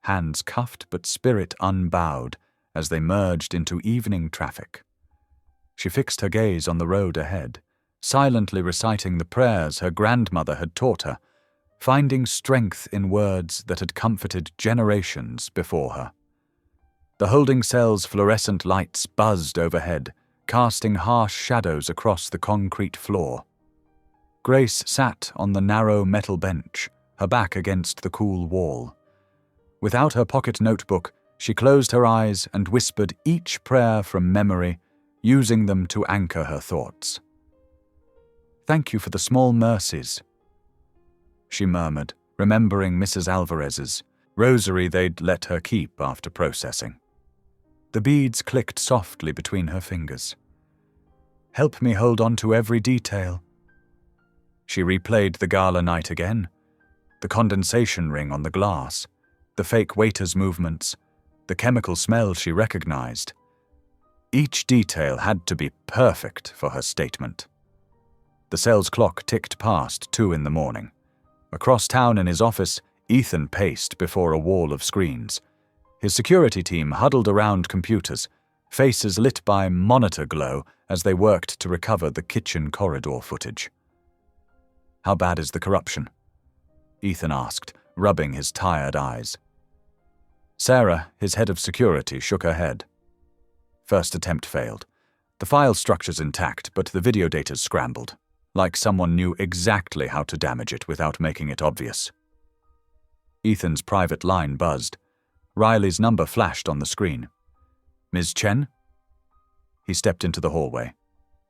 hands cuffed but spirit unbowed as they merged into evening traffic. She fixed her gaze on the road ahead, silently reciting the prayers her grandmother had taught her, finding strength in words that had comforted generations before her. The holding cell's fluorescent lights buzzed overhead, casting harsh shadows across the concrete floor. Grace sat on the narrow metal bench, her back against the cool wall. Without her pocket notebook, she closed her eyes and whispered each prayer from memory, using them to anchor her thoughts. "Thank you for the small mercies," she murmured, remembering Mrs. Alvarez's rosary they'd let her keep after processing. The beads clicked softly between her fingers. "Help me hold on to every detail." She replayed the gala night again, the condensation ring on the glass, the fake waiter's movements, the chemical smell she recognized. Each detail had to be perfect for her statement. The cell's clock ticked past 2 in the morning. Across town in his office, Ethan paced before a wall of screens, His security team huddled around computers, faces lit by monitor glow as they worked to recover the kitchen corridor footage. "How bad is the corruption?" Ethan asked, rubbing his tired eyes. Sarah, his head of security, shook her head. First attempt failed. The file structure's intact, but the video data's scrambled, like someone knew exactly how to damage it without making it obvious. Ethan's private line buzzed. Riley's number flashed on the screen. "Ms. Chen?" He stepped into the hallway.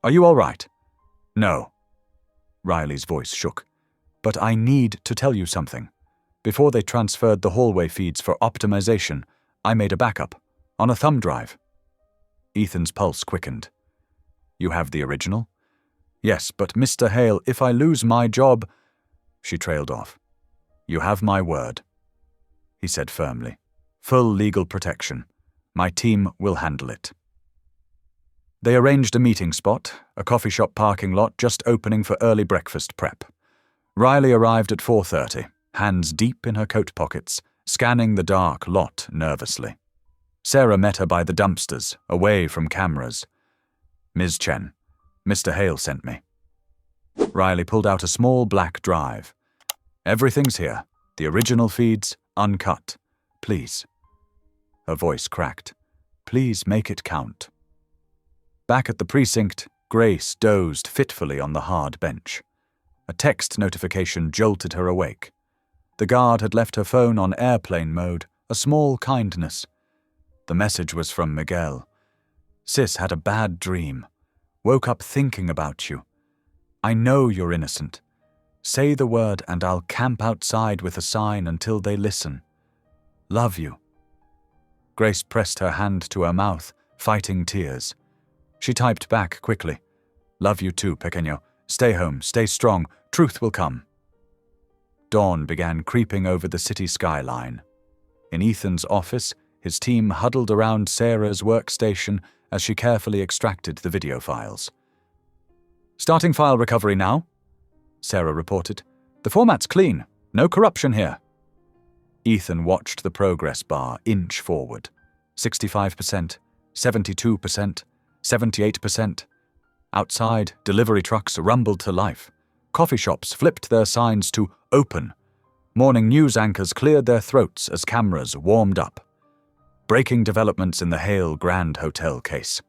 "Are you all right?" "No." Riley's voice shook. "But I need to tell you something. Before they transferred the hallway feeds for optimization, I made a backup, on a thumb drive." Ethan's pulse quickened. "You have the original?" "Yes, but Mr. Hale, if I lose my job—" She trailed off. "You have my word," he said firmly. "Full legal protection. My team will handle it." They arranged a meeting spot, a coffee shop parking lot just opening for early breakfast prep. Riley arrived at 4:30, hands deep in her coat pockets, scanning the dark lot nervously. Sarah met her by the dumpsters, away from cameras. "Ms. Chen, Mr. Hale sent me." Riley pulled out a small black drive. "Everything's here. The original feeds, uncut. Please." Her voice cracked. "Please make it count." Back at the precinct, Grace dozed fitfully on the hard bench. A text notification jolted her awake. The guard had left her phone on airplane mode, a small kindness. The message was from Miguel. "Sis had a bad dream. Woke up thinking about you. I know you're innocent. Say the word and I'll camp outside with a sign until they listen. Love you." Grace pressed her hand to her mouth, fighting tears. She typed back quickly. "Love you too, pequeño. Stay home, stay strong. Truth will come." Dawn began creeping over the city skyline. In Ethan's office, his team huddled around Sarah's workstation as she carefully extracted the video files. "Starting file recovery now," Sarah reported. "The format's clean. No corruption here." Ethan watched the progress bar inch forward. 65%, 72%, 78%. Outside, delivery trucks rumbled to life. Coffee shops flipped their signs to "Open." Morning news anchors cleared their throats as cameras warmed up. Breaking developments in the Hale Grand Hotel case.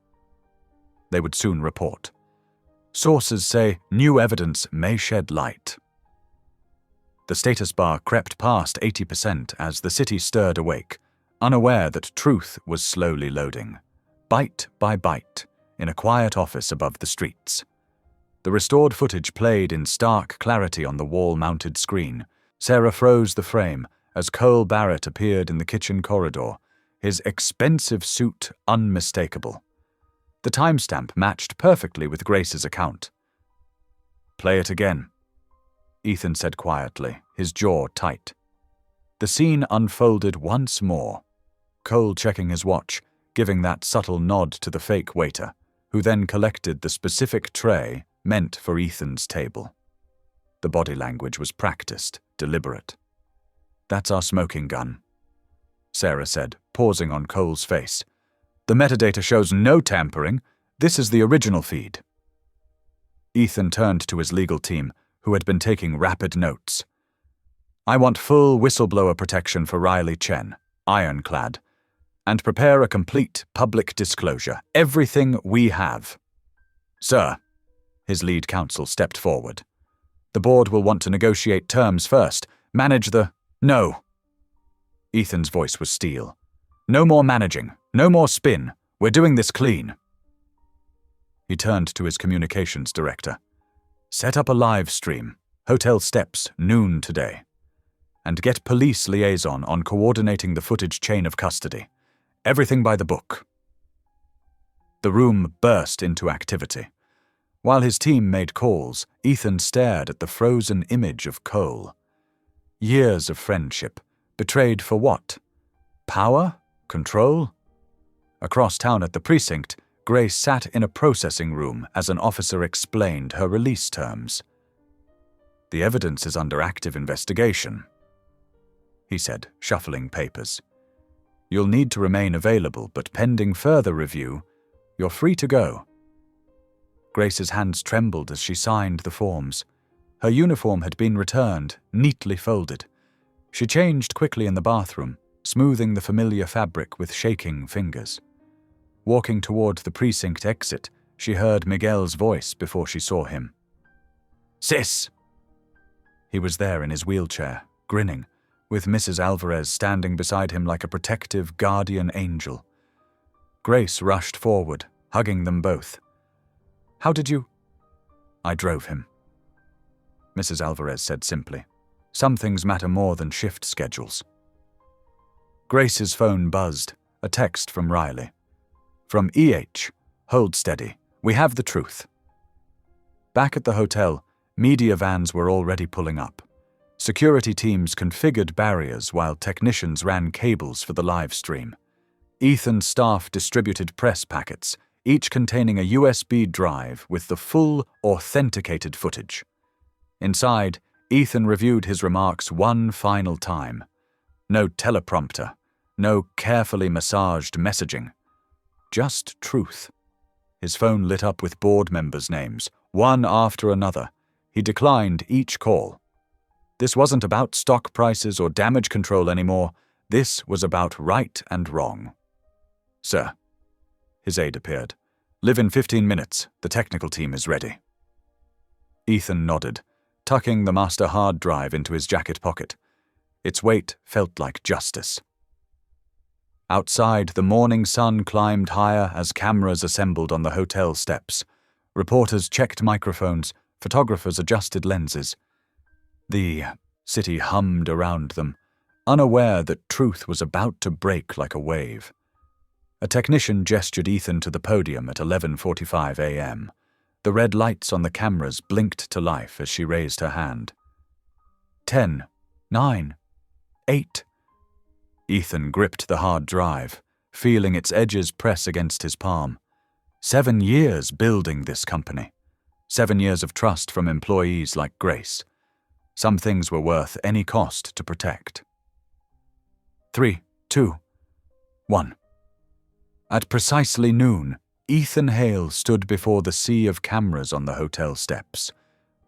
They would soon report. Sources say new evidence may shed light. The status bar crept past 80% as the city stirred awake, unaware that truth was slowly loading, bite by bite, in a quiet office above the streets. The restored footage played in stark clarity on the wall-mounted screen. Sarah froze the frame as Cole Barrett appeared in the kitchen corridor, his expensive suit unmistakable. The timestamp matched perfectly with Grace's account. "Play it again," Ethan said quietly, his jaw tight. The scene unfolded once more, Cole checking his watch, giving that subtle nod to the fake waiter, who then collected the specific tray meant for Ethan's table. The body language was practiced, deliberate. "That's our smoking gun," Sarah said, pausing on Cole's face. "The metadata shows no tampering. This is the original feed." Ethan turned to his legal team, who had been taking rapid notes. "I want full whistleblower protection for Riley Chen, ironclad, and prepare a complete public disclosure, everything we have." "Sir," his lead counsel stepped forward. "The board will want to negotiate terms first. Manage the—" "No." Ethan's voice was steel. "No more managing. No more spin. We're doing this clean." He turned to his communications director. "Set up a live stream. Hotel steps, noon today. And get police liaison on coordinating the footage chain of custody. Everything by the book." The room burst into activity. While his team made calls, Ethan stared at the frozen image of Cole. Years of friendship, betrayed for what? Power? Control? Across town at the precinct, Grace sat in a processing room as an officer explained her release terms. "The evidence is under active investigation," he said, shuffling papers. You'll need to remain available, but pending further review, you're free to go." Grace's hands trembled as she signed the forms. Her uniform had been returned, neatly folded. She changed quickly in the bathroom, smoothing the familiar fabric with shaking fingers. Walking toward the precinct exit, she heard Miguel's voice before she saw him. "Sis!" He was there in his wheelchair, grinning, with Mrs. Alvarez standing beside him like a protective guardian angel. Grace rushed forward, hugging them both. "How did you—" "I drove him," Mrs. Alvarez said simply. "Some things matter more than shift schedules." Grace's phone buzzed, a text from Riley. "From EH, hold steady. We have the truth." Back at the hotel, media vans were already pulling up. Security teams configured barriers while technicians ran cables for the live stream. Ethan's staff distributed press packets, each containing a USB drive with the full, authenticated footage. Inside, Ethan reviewed his remarks one final time. No teleprompter, no carefully massaged messaging. Just truth. His phone lit up with board members' names, one after another. He declined each call. This wasn't about stock prices or damage control anymore. This was about right and wrong. "Sir." His aide appeared. "Live in 15 minutes. The technical team is ready." Ethan nodded, tucking the master hard drive into his jacket pocket. Its weight felt like justice. Outside, the morning sun climbed higher as cameras assembled on the hotel steps. Reporters checked microphones, photographers adjusted lenses. The city hummed around them, unaware that truth was about to break like a wave. A technician gestured Ethan to the podium at 11:45 a.m. The red lights on the cameras blinked to life as she raised her hand. 10, 9, 8. Ethan gripped the hard drive, feeling its edges press against his palm. 7 years building this company. 7 years of trust from employees like Grace. Some things were worth any cost to protect. 3, 2, 1. At precisely noon, Ethan Hale stood before the sea of cameras on the hotel steps.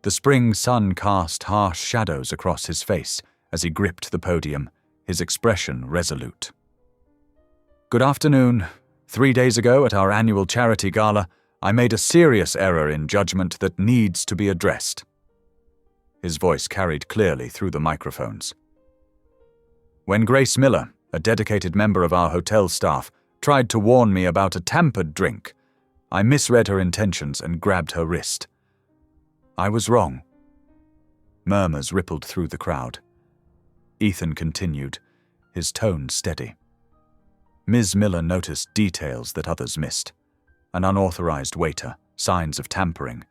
The spring sun cast harsh shadows across his face as he gripped the podium, his expression resolute. "Good afternoon. 3 days ago at our annual charity gala, I made a serious error in judgment that needs to be addressed." His voice carried clearly through the microphones. "When Grace Miller, a dedicated member of our hotel staff, tried to warn me about a tampered drink, I misread her intentions and grabbed her wrist. I was wrong." Murmurs rippled through the crowd. Ethan continued, his tone steady. Ms. Miller noticed details that others missed. An unauthorized waiter, signs of tampering,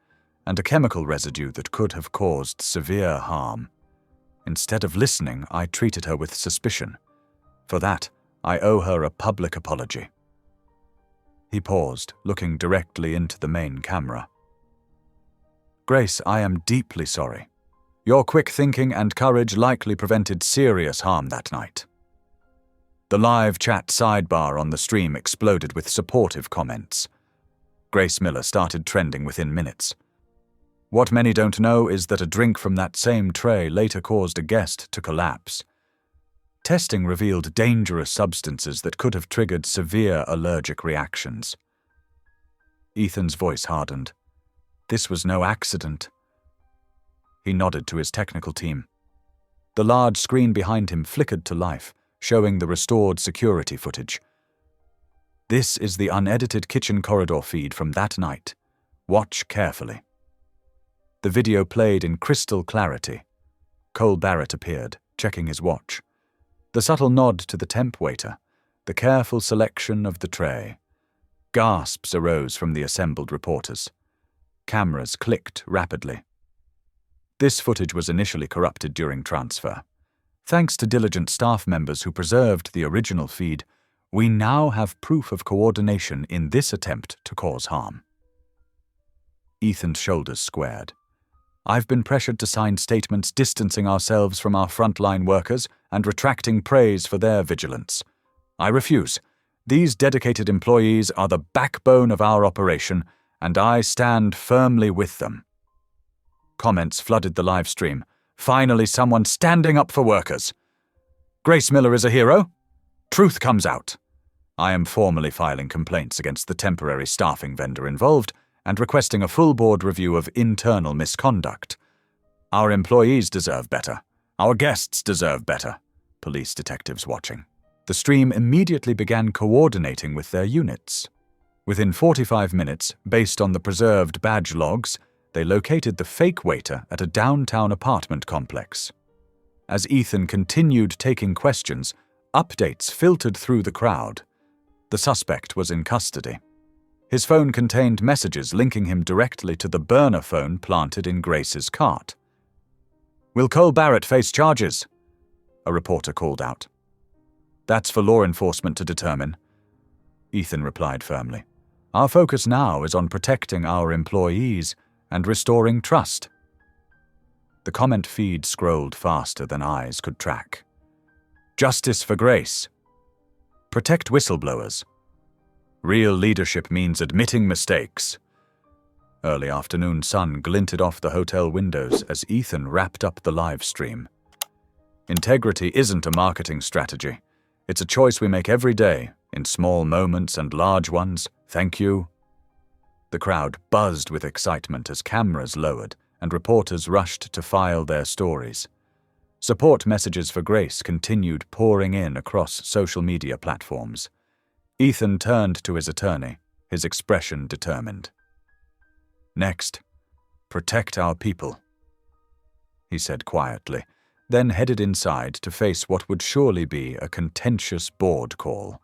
and a chemical residue that could have caused severe harm. Instead of listening, I treated her with suspicion. For that, I owe her a public apology. He paused, looking directly into the main camera. "Grace, I am deeply sorry. Your quick thinking and courage likely prevented serious harm that night." The live chat sidebar on the stream exploded with supportive comments. Grace Miller started trending within minutes. What many don't know is that a drink from that same tray later caused a guest to collapse. Testing revealed dangerous substances that could have triggered severe allergic reactions. Ethan's voice hardened. This was no accident. He nodded to his technical team. The large screen behind him flickered to life, showing the restored security footage. This is the unedited kitchen corridor feed from that night. Watch carefully. The video played in crystal clarity. Cole Barrett appeared, checking his watch. The subtle nod to the temp waiter, the careful selection of the tray. Gasps arose from the assembled reporters. Cameras clicked rapidly. This footage was initially corrupted during transfer. Thanks to diligent staff members who preserved the original feed, we now have proof of coordination in this attempt to cause harm. Ethan's shoulders squared. I've been pressured to sign statements distancing ourselves from our frontline workers and retracting praise for their vigilance. I refuse. These dedicated employees are the backbone of our operation, and I stand firmly with them. Comments flooded the live stream. Finally, someone standing up for workers. Grace Miller is a hero. Truth comes out. I am formally filing complaints against the temporary staffing vendor involved and requesting a full board review of internal misconduct. Our employees deserve better. Our guests deserve better. Police detectives watching. The stream immediately began coordinating with their units. Within 45 minutes, based on the preserved badge logs, they located the fake waiter at a downtown apartment complex. As Ethan continued taking questions, updates filtered through the crowd. The suspect was in custody. His phone contained messages linking him directly to the burner phone planted in Grace's cart. "Will Cole Barrett face charges?" a reporter called out. "That's for law enforcement to determine," Ethan replied firmly. "Our focus now is on protecting our employees and restoring trust." The comment feed scrolled faster than eyes could track. "Justice for Grace. Protect whistleblowers. Real leadership means admitting mistakes." Early afternoon sun glinted off the hotel windows as Ethan wrapped up the live stream. Integrity isn't a marketing strategy. It's a choice we make every day, in small moments and large ones. Thank you. The crowd buzzed with excitement as cameras lowered and reporters rushed to file their stories. Support messages for Grace continued pouring in across social media platforms. Ethan turned to his attorney, his expression determined. "Next, protect our people," he said quietly, then headed inside to face what would surely be a contentious board call.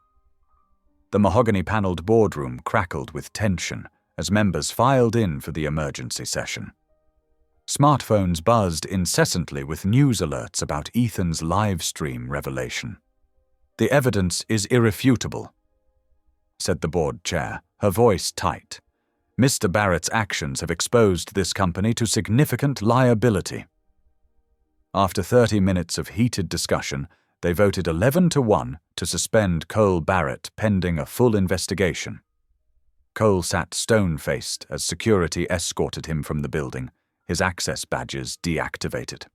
The mahogany-paneled boardroom crackled with tension as members filed in for the emergency session. Smartphones buzzed incessantly with news alerts about Ethan's live stream revelation. "The evidence is irrefutable," said the board chair, her voice tight. "Mr. Barrett's actions have exposed this company to significant liability." After 30 minutes of heated discussion, they voted 11-1 to suspend Cole Barrett pending a full investigation. Cole sat stone-faced as security escorted him from the building, his access badges deactivated.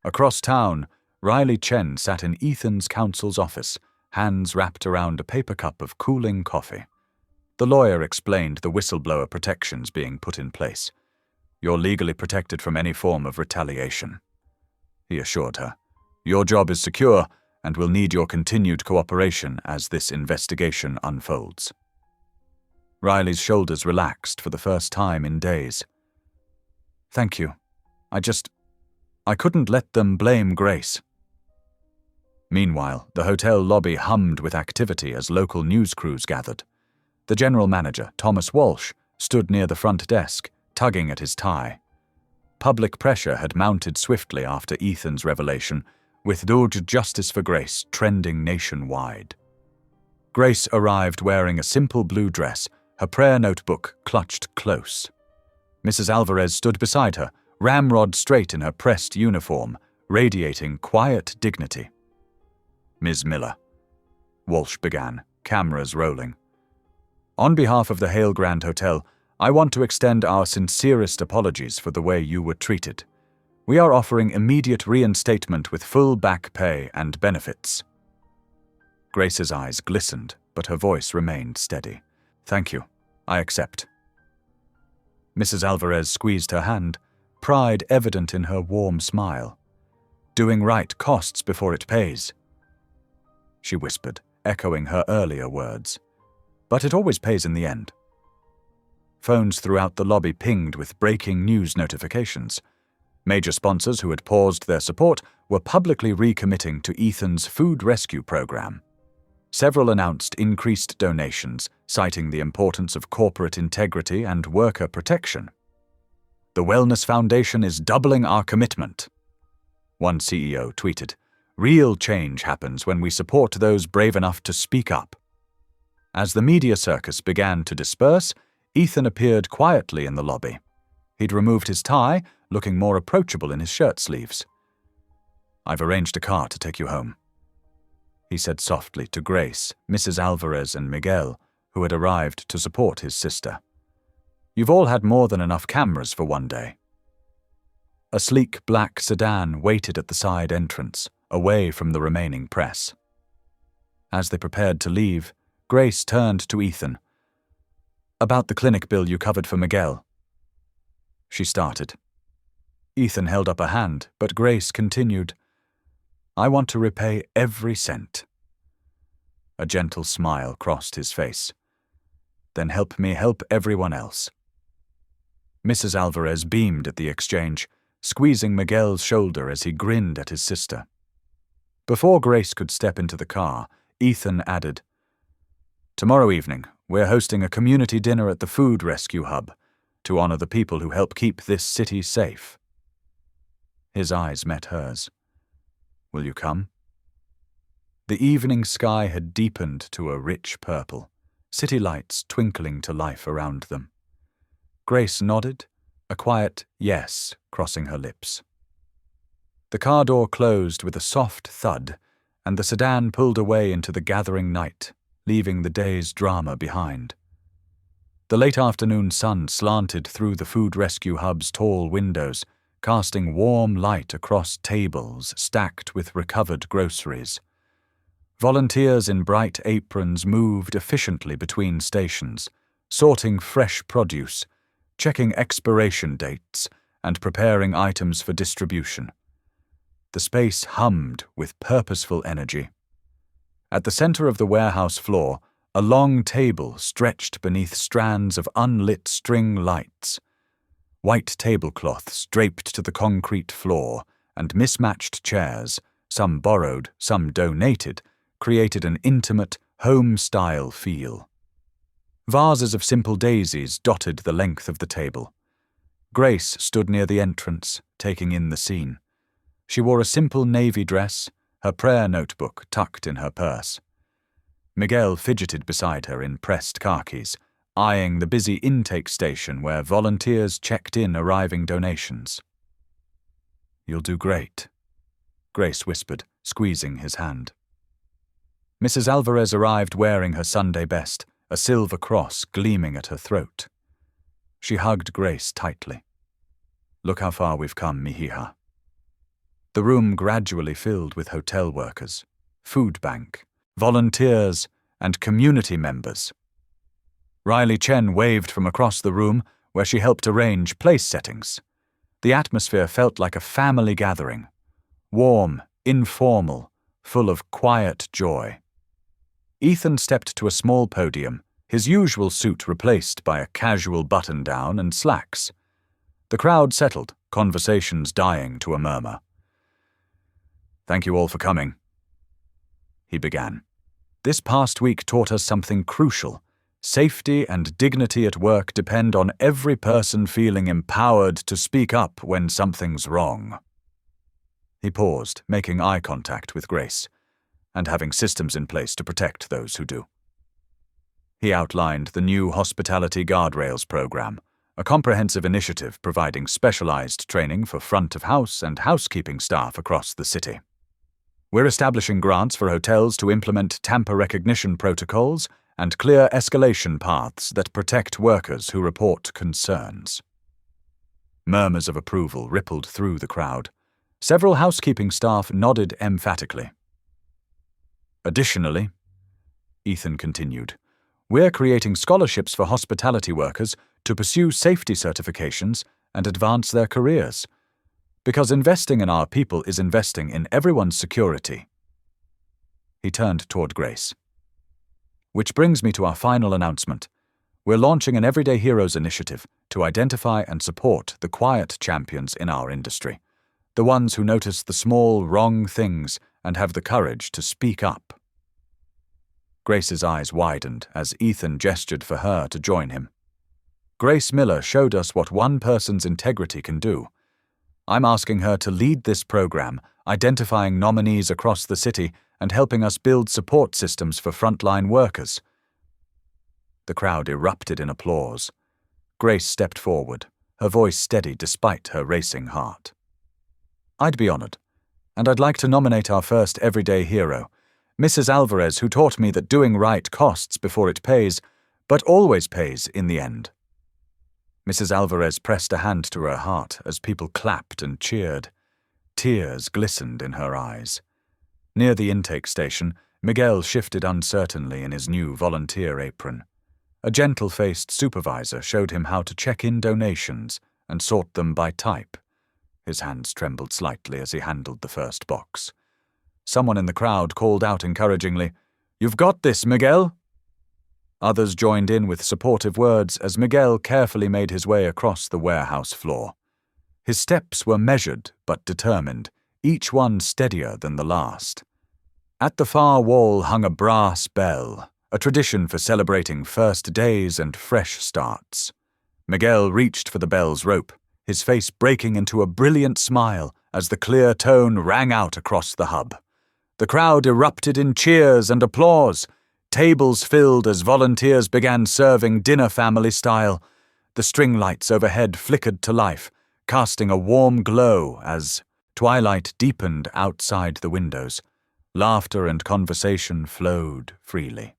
Across town, Riley Chen sat in Ethan's counsel's office, hands wrapped around a paper cup of cooling coffee. The lawyer explained the whistleblower protections being put in place. "You're legally protected from any form of retaliation," he assured her. "Your job is secure and will need your continued cooperation as this investigation unfolds." Riley's shoulders relaxed for the first time in days. "Thank you. I couldn't let them blame Grace." Meanwhile, the hotel lobby hummed with activity as local news crews gathered. The general manager, Thomas Walsh, stood near the front desk, tugging at his tie. Public pressure had mounted swiftly after Ethan's revelation, with Doge Justice for Grace trending nationwide. Grace arrived wearing a simple blue dress, her prayer notebook clutched close. Mrs. Alvarez stood beside her, ramrod straight in her pressed uniform, radiating quiet dignity. "Ms. Miller," Walsh began, cameras rolling. "On behalf of the Hale Grand Hotel, I want to extend our sincerest apologies for the way you were treated. We are offering immediate reinstatement with full back pay and benefits." Grace's eyes glistened, but her voice remained steady. "Thank you. I accept." Mrs. Alvarez squeezed her hand, pride evident in her warm smile. "Doing right costs before it pays," she whispered, echoing her earlier words. "But it always pays in the end." Phones throughout the lobby pinged with breaking news notifications. Major sponsors who had paused their support were publicly recommitting to Ethan's food rescue program. Several announced increased donations, citing the importance of corporate integrity and worker protection. "The Wellness Foundation is doubling our commitment," one CEO tweeted. "Real change happens when we support those brave enough to speak up." As the media circus began to disperse, Ethan appeared quietly in the lobby. He'd removed his tie, looking more approachable in his shirt sleeves. "I've arranged a car to take you home," he said softly to Grace, Mrs. Alvarez, and Miguel, who had arrived to support his sister. "You've all had more than enough cameras for one day." A sleek black sedan waited at the side entrance, away from the remaining press. As they prepared to leave, Grace turned to Ethan. "About the clinic bill you covered for Miguel." She started. Ethan held up a hand, but Grace continued. "I want to repay every cent." A gentle smile crossed his face. "Then help me help everyone else." Mrs. Alvarez beamed at the exchange, squeezing Miguel's shoulder as he grinned at his sister. Before Grace could step into the car, Ethan added, "Tomorrow evening, we're hosting a community dinner at the Food Rescue Hub to honor the people who help keep this city safe." His eyes met hers. "Will you come?" The evening sky had deepened to a rich purple, city lights twinkling to life around them. Grace nodded, a quiet yes crossing her lips. The car door closed with a soft thud, and the sedan pulled away into the gathering night, leaving the day's drama behind. The late afternoon sun slanted through the Food Rescue Hub's tall windows, casting warm light across tables stacked with recovered groceries. Volunteers in bright aprons moved efficiently between stations, sorting fresh produce, checking expiration dates, and preparing items for distribution. The space hummed with purposeful energy. At the center of the warehouse floor, a long table stretched beneath strands of unlit string lights. White tablecloths draped to the concrete floor, and mismatched chairs, some borrowed, some donated, created an intimate, home-style feel. Vases of simple daisies dotted the length of the table. Grace stood near the entrance, taking in the scene. She wore a simple navy dress, her prayer notebook tucked in her purse. Miguel fidgeted beside her in pressed khakis, eyeing the busy intake station where volunteers checked in arriving donations. "You'll do great," Grace whispered, squeezing his hand. Mrs. Alvarez arrived wearing her Sunday best, a silver cross gleaming at her throat. She hugged Grace tightly. "Look how far we've come, mihija." The room gradually filled with hotel workers, food bank, volunteers, and community members. Riley Chen waved from across the room, where she helped arrange place settings. The atmosphere felt like a family gathering, warm, informal, full of quiet joy. Ethan stepped to a small podium, his usual suit replaced by a casual button-down and slacks. The crowd settled, conversations dying to a murmur. "Thank you all for coming," he began. "This past week taught us something crucial. Safety and dignity at work depend on every person feeling empowered to speak up when something's wrong." He paused, making eye contact with Grace, and having systems in place to protect those who do. He outlined the new Hospitality Guardrails program, a comprehensive initiative providing specialized training for front-of-house and housekeeping staff across the city. "We're establishing grants for hotels to implement tamper recognition protocols and clear escalation paths that protect workers who report concerns." Murmurs of approval rippled through the crowd. Several housekeeping staff nodded emphatically. "Additionally," Ethan continued, "we're creating scholarships for hospitality workers to pursue safety certifications and advance their careers, because investing in our people is investing in everyone's security." He turned toward Grace. "Which brings me to our final announcement. We're launching an Everyday Heroes initiative to identify and support the quiet champions in our industry, the ones who notice the small, wrong things and have the courage to speak up." Grace's eyes widened as Ethan gestured for her to join him. "Grace Miller showed us what one person's integrity can do. I'm asking her to lead this program, identifying nominees across the city and helping us build support systems for frontline workers." The crowd erupted in applause. Grace stepped forward, her voice steady despite her racing heart. "I'd be honored, and I'd like to nominate our first everyday hero, Mrs. Alvarez, who taught me that doing right costs before it pays, but always pays in the end. Mrs. Alvarez pressed a hand to her heart as people clapped and cheered. Tears glistened in her eyes. Near the intake station, Miguel shifted uncertainly in his new volunteer apron. A gentle-faced supervisor showed him how to check in donations and sort them by type. His hands trembled slightly as he handled the first box. Someone in the crowd called out encouragingly, "You've got this, Miguel!" Others joined in with supportive words as Miguel carefully made his way across the warehouse floor. His steps were measured but determined, each one steadier than the last. At the far wall hung a brass bell, a tradition for celebrating first days and fresh starts. Miguel reached for the bell's rope, his face breaking into a brilliant smile as the clear tone rang out across the hub. The crowd erupted in cheers and applause. Tables filled as volunteers began serving dinner family style. The string lights overhead flickered to life, casting a warm glow as twilight deepened outside the windows. Laughter and conversation flowed freely.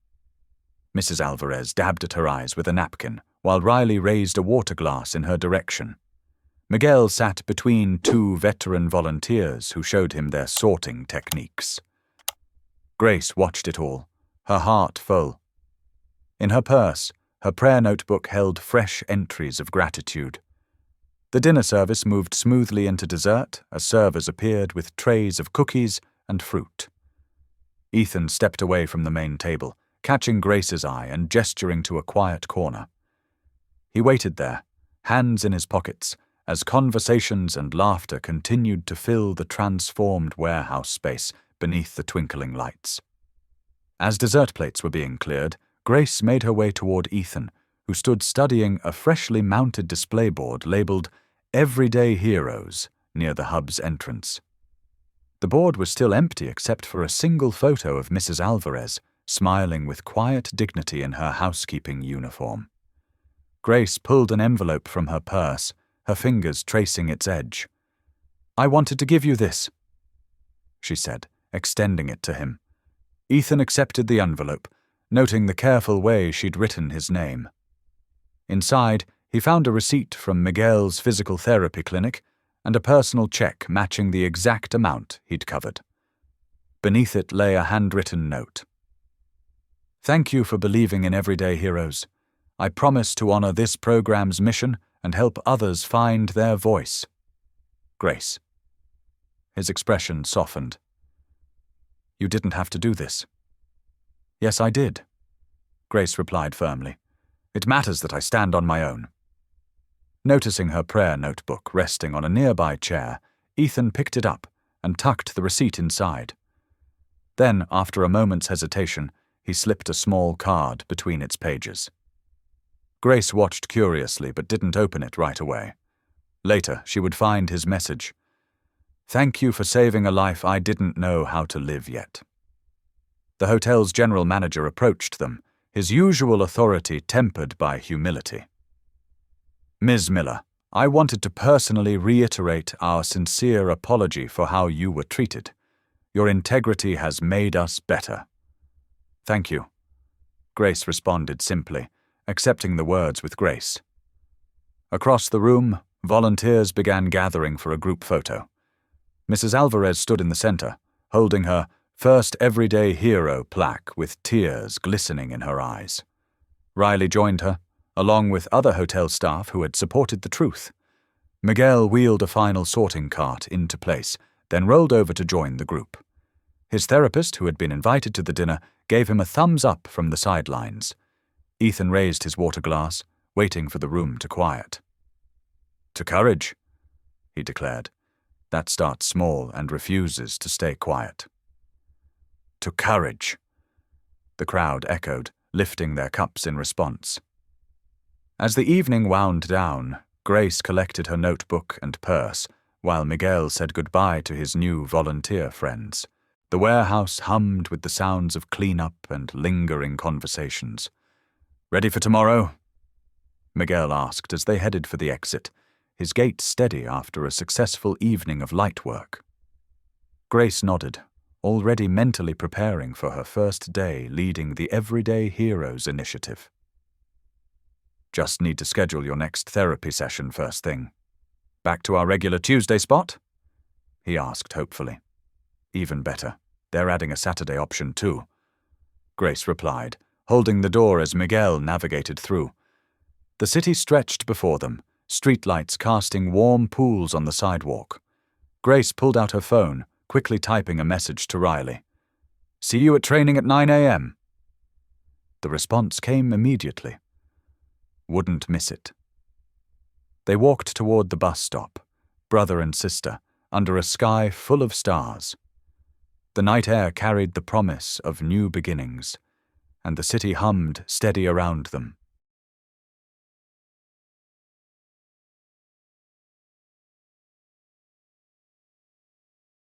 Mrs. Alvarez dabbed at her eyes with a napkin, while Riley raised a water glass in her direction. Miguel sat between two veteran volunteers who showed him their sorting techniques. Grace watched it all, her heart full. In her purse, her prayer notebook held fresh entries of gratitude. The dinner service moved smoothly into dessert as servers appeared with trays of cookies and fruit. Ethan stepped away from the main table, catching Grace's eye and gesturing to a quiet corner. He waited there, hands in his pockets, as conversations and laughter continued to fill the transformed warehouse space beneath the twinkling lights. As dessert plates were being cleared, Grace made her way toward Ethan, who stood studying a freshly mounted display board labeled "Everyday Heroes" near the hub's entrance. The board was still empty except for a single photo of Mrs. Alvarez, smiling with quiet dignity in her housekeeping uniform. Grace pulled an envelope from her purse, her fingers tracing its edge. "I wanted to give you this," she said, extending it to him. Ethan accepted the envelope, noting the careful way she'd written his name. Inside, he found a receipt from Miguel's physical therapy clinic and a personal check matching the exact amount he'd covered. Beneath it lay a handwritten note. "Thank you for believing in everyday heroes. I promise to honor this program's mission and help others find their voice. Grace." His expression softened. "You didn't have to do this." "Yes, I did," Grace replied firmly. "It matters that I stand on my own." Noticing her prayer notebook resting on a nearby chair, Ethan picked it up and tucked the receipt inside. Then, after a moment's hesitation, he slipped a small card between its pages. Grace watched curiously but didn't open it right away. Later, she would find his message. "Thank you for saving a life I didn't know how to live yet." The hotel's general manager approached them, his usual authority tempered by humility. "Ms. Miller, I wanted to personally reiterate our sincere apology for how you were treated. Your integrity has made us better." "Thank you," Grace responded simply, accepting the words with grace. Across the room, volunteers began gathering for a group photo. Mrs. Alvarez stood in the center, holding her First Everyday Hero plaque with tears glistening in her eyes. Riley joined her, along with other hotel staff who had supported the truth. Miguel wheeled a final sorting cart into place, then rolled over to join the group. His therapist, who had been invited to the dinner, gave him a thumbs up from the sidelines. Ethan raised his water glass, waiting for the room to quiet. "To courage," he declared. "That starts small and refuses to stay quiet." "To courage," the crowd echoed, lifting their cups in response. As the evening wound down, Grace collected her notebook and purse, while Miguel said goodbye to his new volunteer friends. The warehouse hummed with the sounds of cleanup and lingering conversations. "Ready for tomorrow?" Miguel asked as they headed for the exit, his gait steady after a successful evening of light work. Grace nodded, already mentally preparing for her first day leading the Everyday Heroes initiative. Just need to schedule your next therapy session first thing. Back to our regular Tuesday spot? He asked hopefully. Even better, they're adding a Saturday option too. Grace replied, holding the door as Miguel navigated through. The city stretched before them, streetlights casting warm pools on the sidewalk. Grace pulled out her phone, quickly typing a message to Riley. "See you at training at 9 a.m. The response came immediately. Wouldn't miss it. They walked toward the bus stop, brother and sister, under a sky full of stars. The night air carried the promise of new beginnings, and the city hummed steady around them.